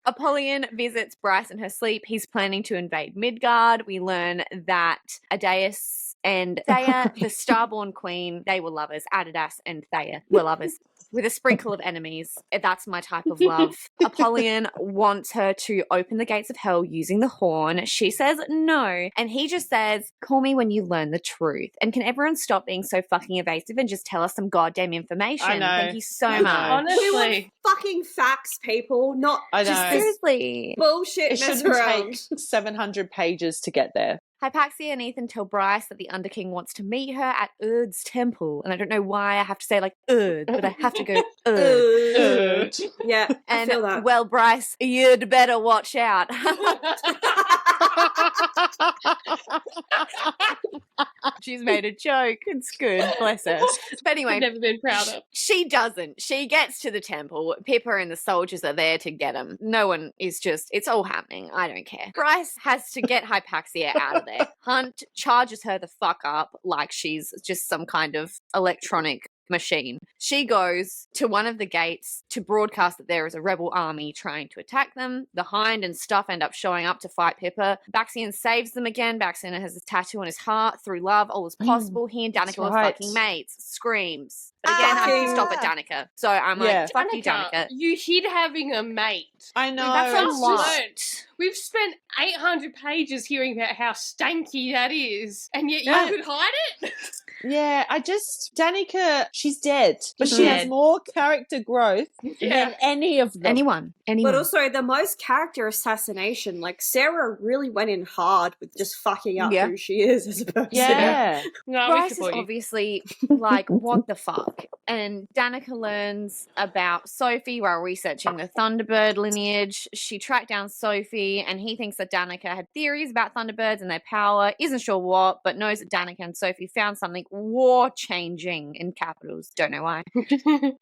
Apollyon visits Bryce in her sleep. He's planning to invade Midgard. We learn that Aedeas And Thea, the starborn queen, they were lovers. Adidas and Thea were lovers. With a sprinkle of enemies. That's my type of love. Apollyon wants her to open the gates of hell using the horn. She says no. And he just says, call me when you learn the truth. And can everyone stop being so fucking evasive and just tell us some goddamn information? I know. Thank you so much. Honestly. We want fucking facts, people, not I know. just this Seriously. bullshit It mess shouldn't around. take 700 pages to get there. Hypaxia and Ethan tell Bryce that the Underking wants to meet her at Urd's temple. And I don't know why I have to say like Urd, but I have to go Urd. Yeah, I And feel that. well, Bryce, you'd better watch out. She's made a joke. It's good. Bless her. But anyway, I've never been prouder. she doesn't. She gets to the temple. Pippa and the soldiers are there to get him. No one is just, it's all happening. I don't care. Bryce has to get Hypaxia out of there. Hunt charges her the fuck up like she's just some kind of electronic machine. She goes to one of the gates to broadcast that there is a rebel army trying to attack them. The Hind and stuff end up showing up to fight Pippa. Baxian saves them again. Baxian has a tattoo on his heart. Through love, all is possible. He and Danica are right. fucking mates. Screams. But again, I have to stop at Danica. So I'm like, fuck you, Danica. You hid having a mate. I know. That's a Just lot. learnt. We've spent 800 pages hearing about how stanky that is, and yet you Yeah. could hide it? Yeah, Danica, she's dead, but she has more character growth than any of them. Anyone. But also the most character assassination. Like Sarah really went in hard with just fucking up Yeah. who she is as a person. Yeah. No, we Bryce is support you. obviously like, what the fuck? And Danica learns about Sophie while researching the Thunderbird lineage. She tracked down Sophie, and he thinks that Danica had theories about Thunderbirds and their power, isn't sure what, but knows that Danica and Sophie found something war-changing in capitals. Don't know why.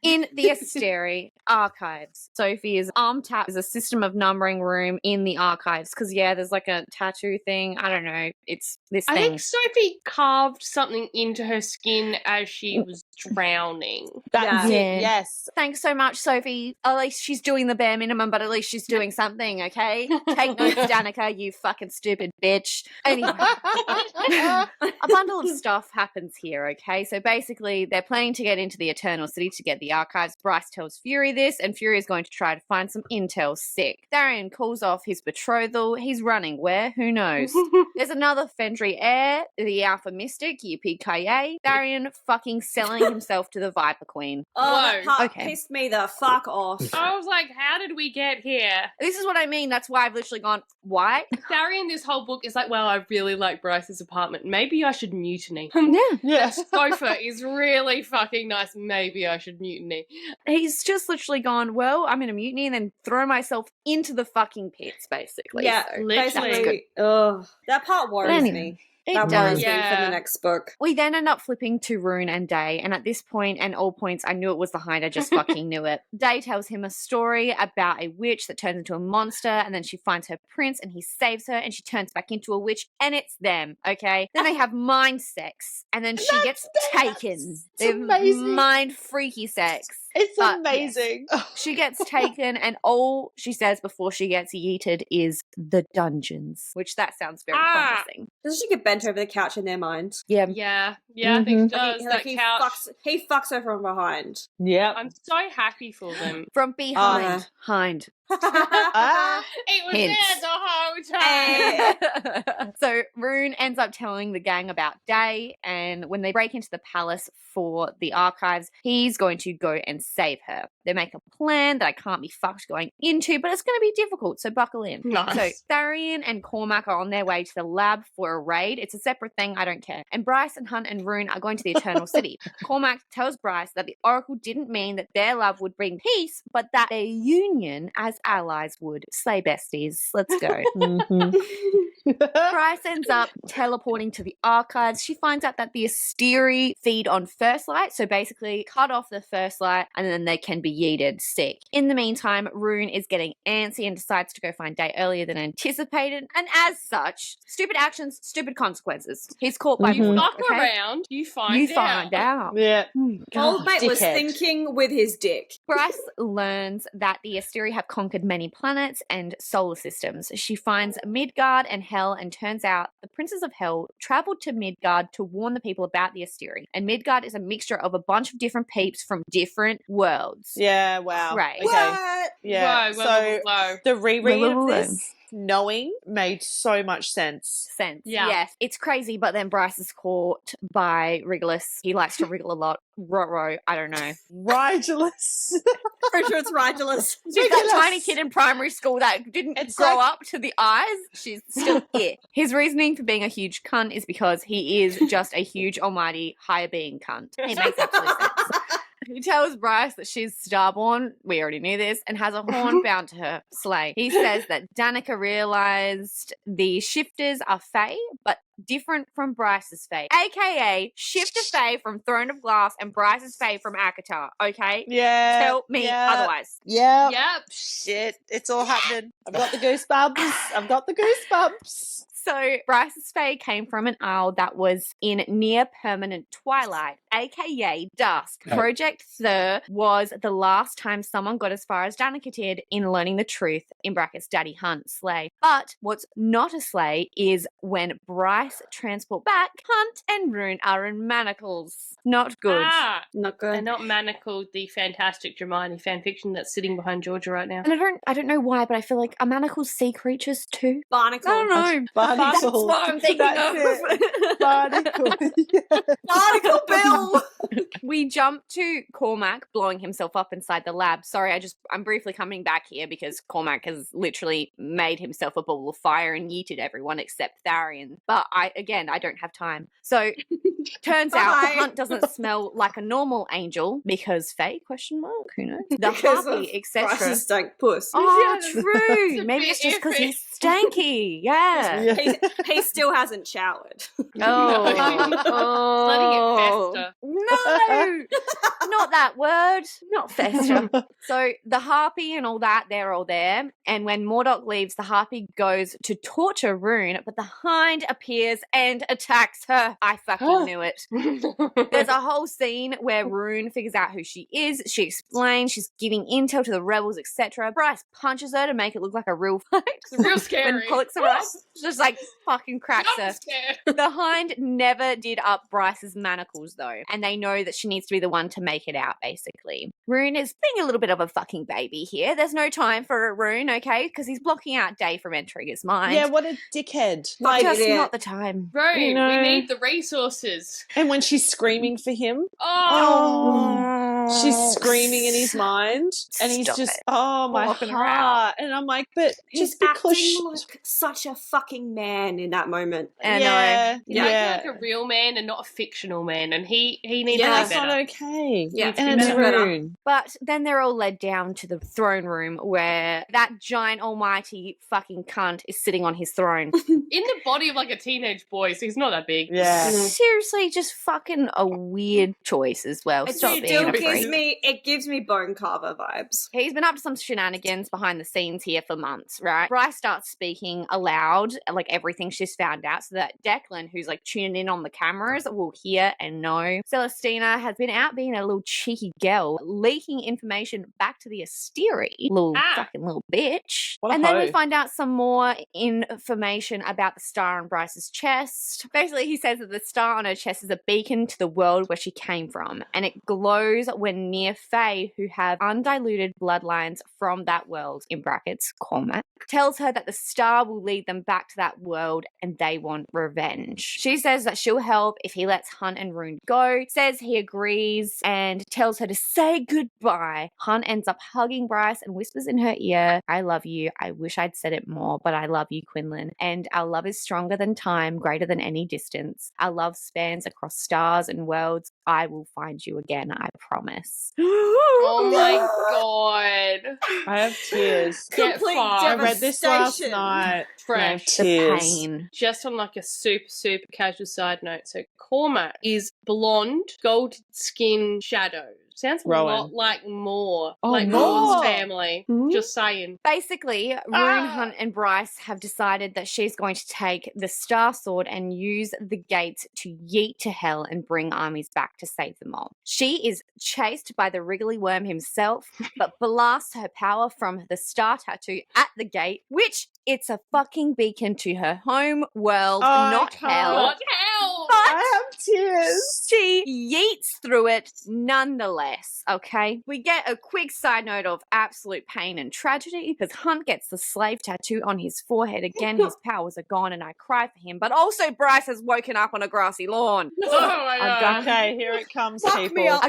In the Asteri archives, Sophie's arm tap is a system of numbering room in the archives because, yeah, there's like a tattoo thing. I don't know. It's this I thing. think Sophie carved something into her skin as she was drowning. That's Yeah. it, yes. Thanks so much, Sophie. At least she's doing the bare minimum, but at least she's doing something, okay? Take notes, Danica, you fucking stupid bitch. Anyway, a bundle of stuff happens here, okay? So basically, they're planning to get into the Eternal City to get the archives. Bryce tells Fury this, and Fury is going to try to find some intel. Sick. Darian calls off his betrothal. He's running where? Who knows? There's another Fendry heir, the Alpha Mystic, Yippee-ki-yay. Darian fucking selling himself to the Viper Queen. Oh, that Whoa. part Okay. pissed me the fuck off. I was like, how did we get here? This is what I mean. That's why I've literally gone, why? Darian, this whole book is like, well, I really like Bryce's apartment. Maybe I should mutiny. Yeah. Yeah. Sofa is really fucking nice. Maybe I should mutiny. He's just literally gone, well, I'm in a mutiny and then throw myself into the fucking pits, basically. Yeah, So literally. that's good. basically. Ugh, that part worries anyway, me. It That does. worries me for Yeah. the next book. We then end up flipping to Rune and Day, and at this point and all points, I knew it was the Hind. I just fucking knew it. Day tells him a story about a witch that turns into a monster, and then she finds her prince, and he saves her, and she turns back into a witch, and it's them, okay? Then they have mind sex, and then she gets taken. They have amazing. mind freaky sex. It's But, amazing. She gets taken, and all she says before she gets yeeted is the dungeons, which that sounds very promising. Doesn't she get bent over the couch in their mind? Yeah. Yeah, I think she does. Like, That couch. he fucks her from behind. Yep. I'm so happy for them. From behind. Hind. Ah. It was Hints. there the whole time. So Rune ends up telling the gang about Day, and when they break into the palace for the archives, he's going to go and save her. They make a plan that I can't be fucked going into, but it's going to be difficult, so buckle in. Nice. So Tharian and Cormac are on their way to the lab for a raid. It's a separate thing, I don't care. And Bryce and Hunt and Rune are going to the Eternal City. Cormac tells Bryce that the Oracle didn't mean that their love would bring peace, but that their union as allies would. Slay besties. Let's go. Bryce ends up teleporting to the archives. She finds out that the Asteri feed on first light, so basically cut off the first light and then they can be yeeted. Sick. In the meantime, Rune is getting antsy and decides to go find Day earlier than anticipated, and as such, stupid actions, stupid consequences. He's caught by You void, fuck okay? around, you find You out. find out. Yeah. Old mate was dickhead. thinking with his dick. Bryce learns that the Asteri have conquered many planets and solar systems. She finds Midgard and Hell, and turns out the Princes of Hell traveled to Midgard to warn the people about the Asteri. And Midgard is a mixture of a bunch of different peeps from different worlds. Yeah, wow. Right. Okay. What? Yeah. Whoa. The reread Whoa. of this, knowing, made so much sense. Yeah. Yes. It's crazy, but then Bryce is caught by Regulus. He likes to wriggle a lot. Ruh-roh, I don't know. Rigulous. Pretty sure it's Rigulous. She's that tiny kid in primary school that didn't grow up to the eyes. She's still it. His reasoning for being a huge cunt is because he is just a huge, almighty, higher being cunt. It makes absolute sense. He tells Bryce that she's starborn, we already knew this, and has a horn bound to her sleigh. He says that Danica realized the shifters are Fae, but different from Bryce's Fae, aka Shifter Fae from Throne of Glass and Bryce's Fae from Akatar, okay? Yeah. Tell me otherwise. Yeah. Yep. Shit. It's all happening. I've got the goosebumps. So Bryce's Fae came from an isle that was in near permanent twilight, aka dusk. Project Thur was the last time someone got as far as Danica did in learning the truth, in brackets Daddy Hunt slay. But what's not a slay is when Bryce transport back, Hunt and Rune are in manacles. Not good. Not And good. not manacled, the fantastic Hermione fanfiction that's sitting behind Georgia right now. And I don't know why, but I feel like are manacles sea creatures too? Barnacle. I don't know. Barnacle. That's what I'm thinking of. Barnacle. Yeah. Barnacle Bill. We jump to Cormac blowing himself up inside the lab. Sorry, I'm briefly coming back here because Cormac has literally made himself a ball of fire and yeeted everyone except Tharian. But I don't have time. So turns out the Hunt doesn't smell like a normal angel because Faye, ? Who knows? The Harpy, etc. Bryce's stank puss. Oh, Yeah. true. Maybe it's just because he's stanky. Yeah. He still hasn't showered. Oh. Letting it fester. No, not that word. Not fester. So the Harpy and all that, they're all there. And when Mordock leaves, the Harpy goes to torture Rune, but the Hind appears and attacks her. I fucking knew it. There's a whole scene where Rune figures out who she is. She explains she's giving intel to the rebels, etc. Bryce punches her to make it look like a real fight. It's real scary. When Pollux arrives, just like fucking cracks her. I'm scared. The Hind never did up Bryce's manacles though, and they know that she needs to be the one to make it out, basically. Rune is being a little bit of a fucking baby here. There's no time for Rune, okay? Because he's blocking out Day from entering his mind. Yeah, what a dickhead. Just idiot. not the time. Rune, You know. we need the resources. And when she's screaming for him, Oh. she's screaming in his mind, and he's Stop just, it. my Whopping her heart. And I'm like, but he's Just because acting like such a fucking man in that moment. I know. yeah, He's acting yeah. like a real man and not a fictional man, and he needs Yeah, to That's be better. not okay. Yeah, and it's better. Rune. But then they're all led down to the throne room where that giant almighty fucking cunt is sitting on his throne. In the body of like a teenage boy, so he's not that big. Yeah. Seriously, just fucking a weird choice as well. It Stop still being a gives freak. me Bone Carver vibes. He's been up to some shenanigans behind the scenes here for months, right? Bryce starts speaking aloud, like everything she's found out, so that Declan, who's like tuning in on the cameras, will hear and know. Celestina has been out being a little cheeky girl, leaking information back to the Asteri. Fucking little bitch. What a And then we hoe. find out some more information about the star on Bryce's chest. Basically, he says that the star on her chest is a beacon to the world where she came from, and it glows when near Fae who have undiluted bloodlines from that world, in brackets, Cormac, tells her that the star will lead them back to that world and they want revenge. She says that she'll help if he lets Hunt and Rune go, says he agrees, and tells her to say goodbye. Hunt ends up hugging Bryce and whispers in her ear, I love you. I wish I'd said it more, but I love you, Quinlan. And our love is stronger than time, greater than any distance. Our love spans across stars and worlds. I will find you again, I promise. Oh my god. I have tears. Get Complete fucked. I read this last devastation. night. I have Fresh. The tears. pain. Just on like a super casual side note, so Cormac is blonde, gold skin shadows. sounds a Rowan. lot like Moore. Oh, like Moore. Moore's family. Hmm? Just saying. Basically, Rune, Hunt, and Bryce have decided that she's going to take the Star Sword and use the gates to yeet to hell and bring armies back to save them all. She is chased by the Wriggly Worm himself, but blasts her power from the star tattoo at the gate, which it's a fucking beacon to her home world, not hell. Not hell! I have tears. She yeets through it nonetheless, okay? We get a quick side note of absolute pain and tragedy because Hunt gets the slave tattoo on his forehead again. His powers are gone and I cry for him. But also Bryce has woken up on a grassy lawn. Oh my god. Okay, here it comes, Fuck people. me up.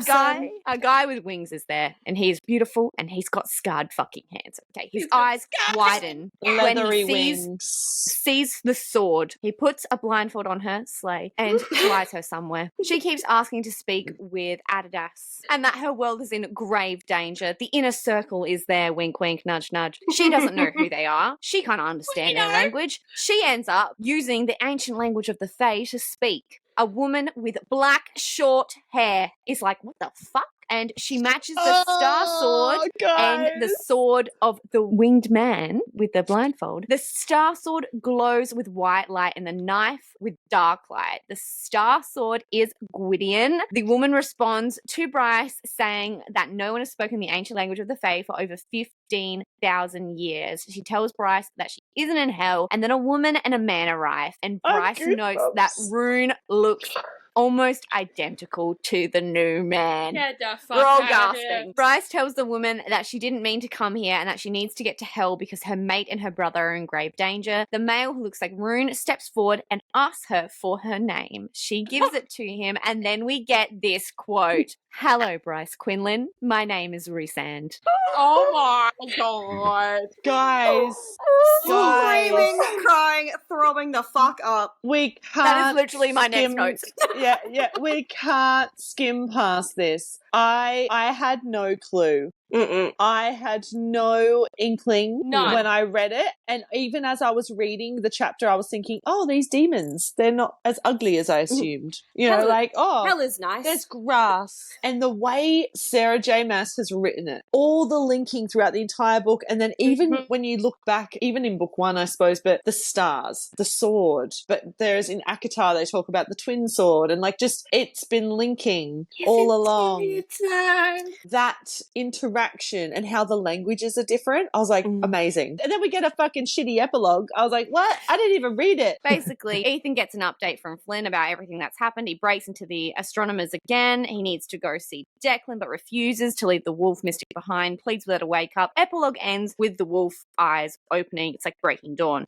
A guy with wings is there, and he's beautiful, and he's got scarred fucking hands. Okay, his eyes widen when Leathery he wings. sees the sword. He puts a blindfold on her, Slay, and flies her somewhere. She keeps asking to speak with Adidas, and that her world is in grave danger. The inner circle is there, wink, wink, nudge, nudge. She doesn't know who they are. She can't understand their language. She ends up using the ancient language of the Fae to speak. A woman with black, short hair is like, what the fuck? And she matches the Star Sword and the sword of the winged man with the blindfold. The Star Sword glows with white light and the knife with dark light. The Star Sword is Gwydion. The woman responds to Bryce saying that no one has spoken the ancient language of the Fae for over 15,000 years. She tells Bryce that she isn't in hell, and then a woman and a man arrive, and Bryce notes that Rune looks almost identical to the new man. Get the fuck We're all out of here. gasping. Bryce tells the woman that she didn't mean to come here and that she needs to get to hell because her mate and her brother are in grave danger. The male, who looks like Rune, steps forward and asks her for her name. She gives it to him, and then we get this quote. Hello, Bryce Quinlan. My name is Rhysand. Oh my god. Guys, Screaming, crying, throwing the fuck up. we can't. That is literally my next skim- notes. Yeah, we can't skim past this. I had no clue. Mm-mm. I had no inkling None. when I read it. And even as I was reading the chapter, I was thinking, oh, these demons, they're not as ugly as I assumed. You know, Hell- like, oh, Hell is nice. there's grass. And the way Sarah J Maas has written it, all the linking throughout the entire book, and then even when you look back, even in book one, I suppose, but the stars, the sword, but there's in Akatar, they talk about the twin sword, and like just, it's been linking all along. That interaction and how the languages are different, I was like, amazing. And then we get a fucking shitty epilogue. I was like, what? I didn't even read it. Basically, Ethan gets an update from Flynn about everything that's happened. He breaks into the astronomers again. He needs to go see Declan, but refuses to leave the wolf mystic behind, pleads with her to wake up. Epilogue ends with the wolf eyes opening. It's like breaking dawn.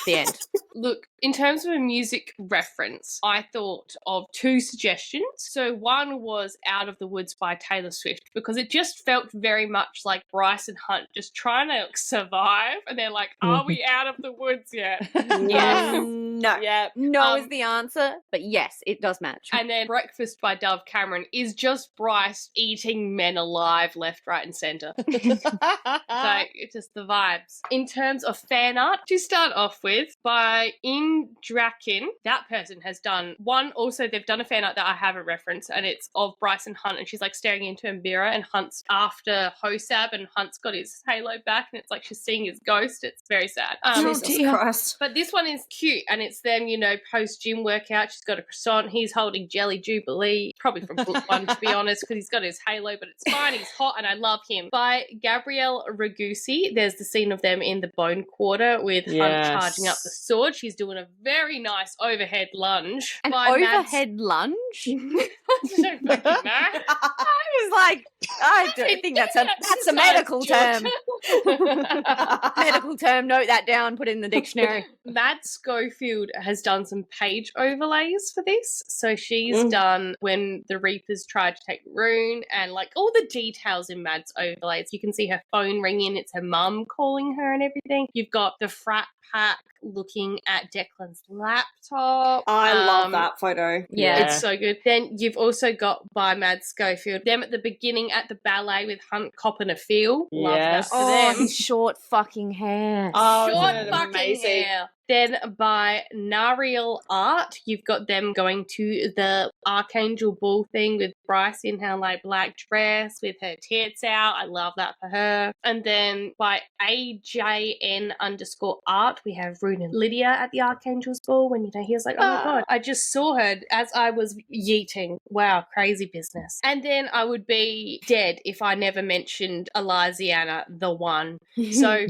The end. Look, in terms of a music reference, I thought of two suggestions. So one was Out of the Woods by Taylor Swift, because it just felt very much like Bryce and Hunt just trying to survive, and they're like, are we out of the woods yet? Yes. No. Yeah. No is the answer, but yes, it does match. And then Breakfast by Dove Cameron is just Bryce eating men alive left, right, and centre. So it's just the vibes. In terms of fan art, to start off with, by Indrakiin, that person has done one. Also, they've done a fan art that I have a reference, and it's of Bryce and Hunt, and she's like staring into a mirror, and Hunt's after HOSAB, and Hunt's got his halo back, and it's like she's seeing his ghost. It's very sad. Jesus Christ. But this one is cute, and it's them, you know, post-gym workout. She's got a croissant. He's holding Jelly Jubilee, probably from book one, to be honest, because he's got his halo, but it's fine. He's hot, and I love him. By Gabrielleragusi, there's the scene of them in the Bone Quarter with Hunt charging up the sword. She's doing a very nice overhead lunge. An by overhead lunge? I don't fucking know. I was like, I don't think that's a medical term. Medical term, note that down, put it in the dictionary. Madschofield has done some page overlays for this. So she's done when the Reapers tried to take Rune, and like all the details in Mad's overlays. You can see her phone ringing, it's her mum calling her and everything. You've got the frat pack looking at Declan's laptop. I love that photo. Yeah. It's so good. Then you've also got by Madschofield them at the beginning at the ballet with Hunt copping a feel. Love that for Oh, them. his short fucking hair. Oh, Short isn't it fucking amazing? hair. Then by Naarielart, you've got them going to the Archangel Ball thing with Bryce in her like black dress with her tits out. I love that for her. And then by AJN_art, we have Rune and Lydia at the Archangel's Ball when, you know, he was like, oh my God, I just saw her as I was yeeting. Wow, crazy business. And then I would be dead if I never mentioned Elizianna.the.one. So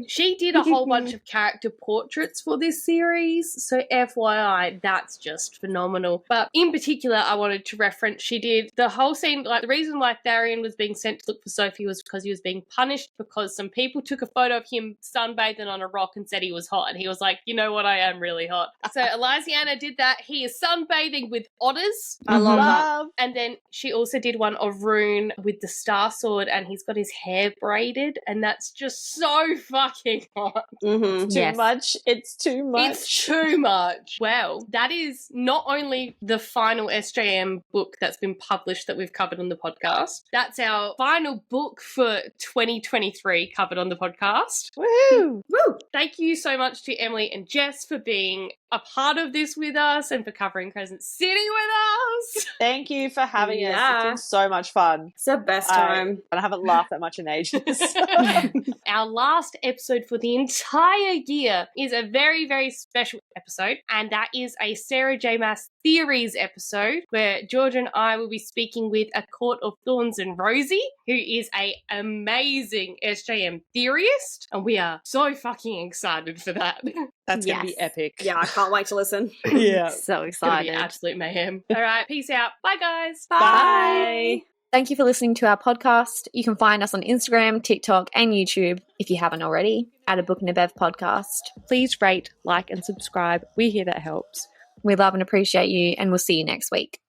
she did a whole bunch of character portraits for this series. So FYI, that's just phenomenal. But in particular, I wanted to reference, she did the whole scene, like the reason why Tharian was being sent to look for Sophie was because he was being punished because some people took a photo of him sunbathing on a rock and said he was hot. And he was like, you know what, I am really hot. So Elizianna did that. He is sunbathing with otters. I love that. And then she also did one of Rune with the Star Sword, and he's got his hair braided, and that's just so fucking hot. Too much. It's too much. It's too much. Well, that is not only the final SJM book that's been published that we've covered on the podcast. That's our final book for 2023 covered on the podcast. Woo! Woo! Thank you so much to Emily and Jess for being a part of this with us and for covering Crescent City with us. Thank you for having us. It's been so much fun. It's the best time. I haven't laughed that much in ages. Our last episode for the entire year is a very, very special episode, and that is a Sarah J Maas Theories episode where George and I will be speaking with A Court of Thorns and Rosie, who is an amazing SJM theorist, and we are so fucking excited for that. That's going to be epic. Yeah, I can't wait to listen. Yeah. So It's going to be excited. absolute mayhem. All right, peace out. Bye, guys. Bye. Thank you for listening to our podcast. You can find us on Instagram, TikTok, and YouTube if you haven't already at A Book and a Bev podcast. Please rate, like, and subscribe. We hear that helps. We love and appreciate you, and we'll see you next week.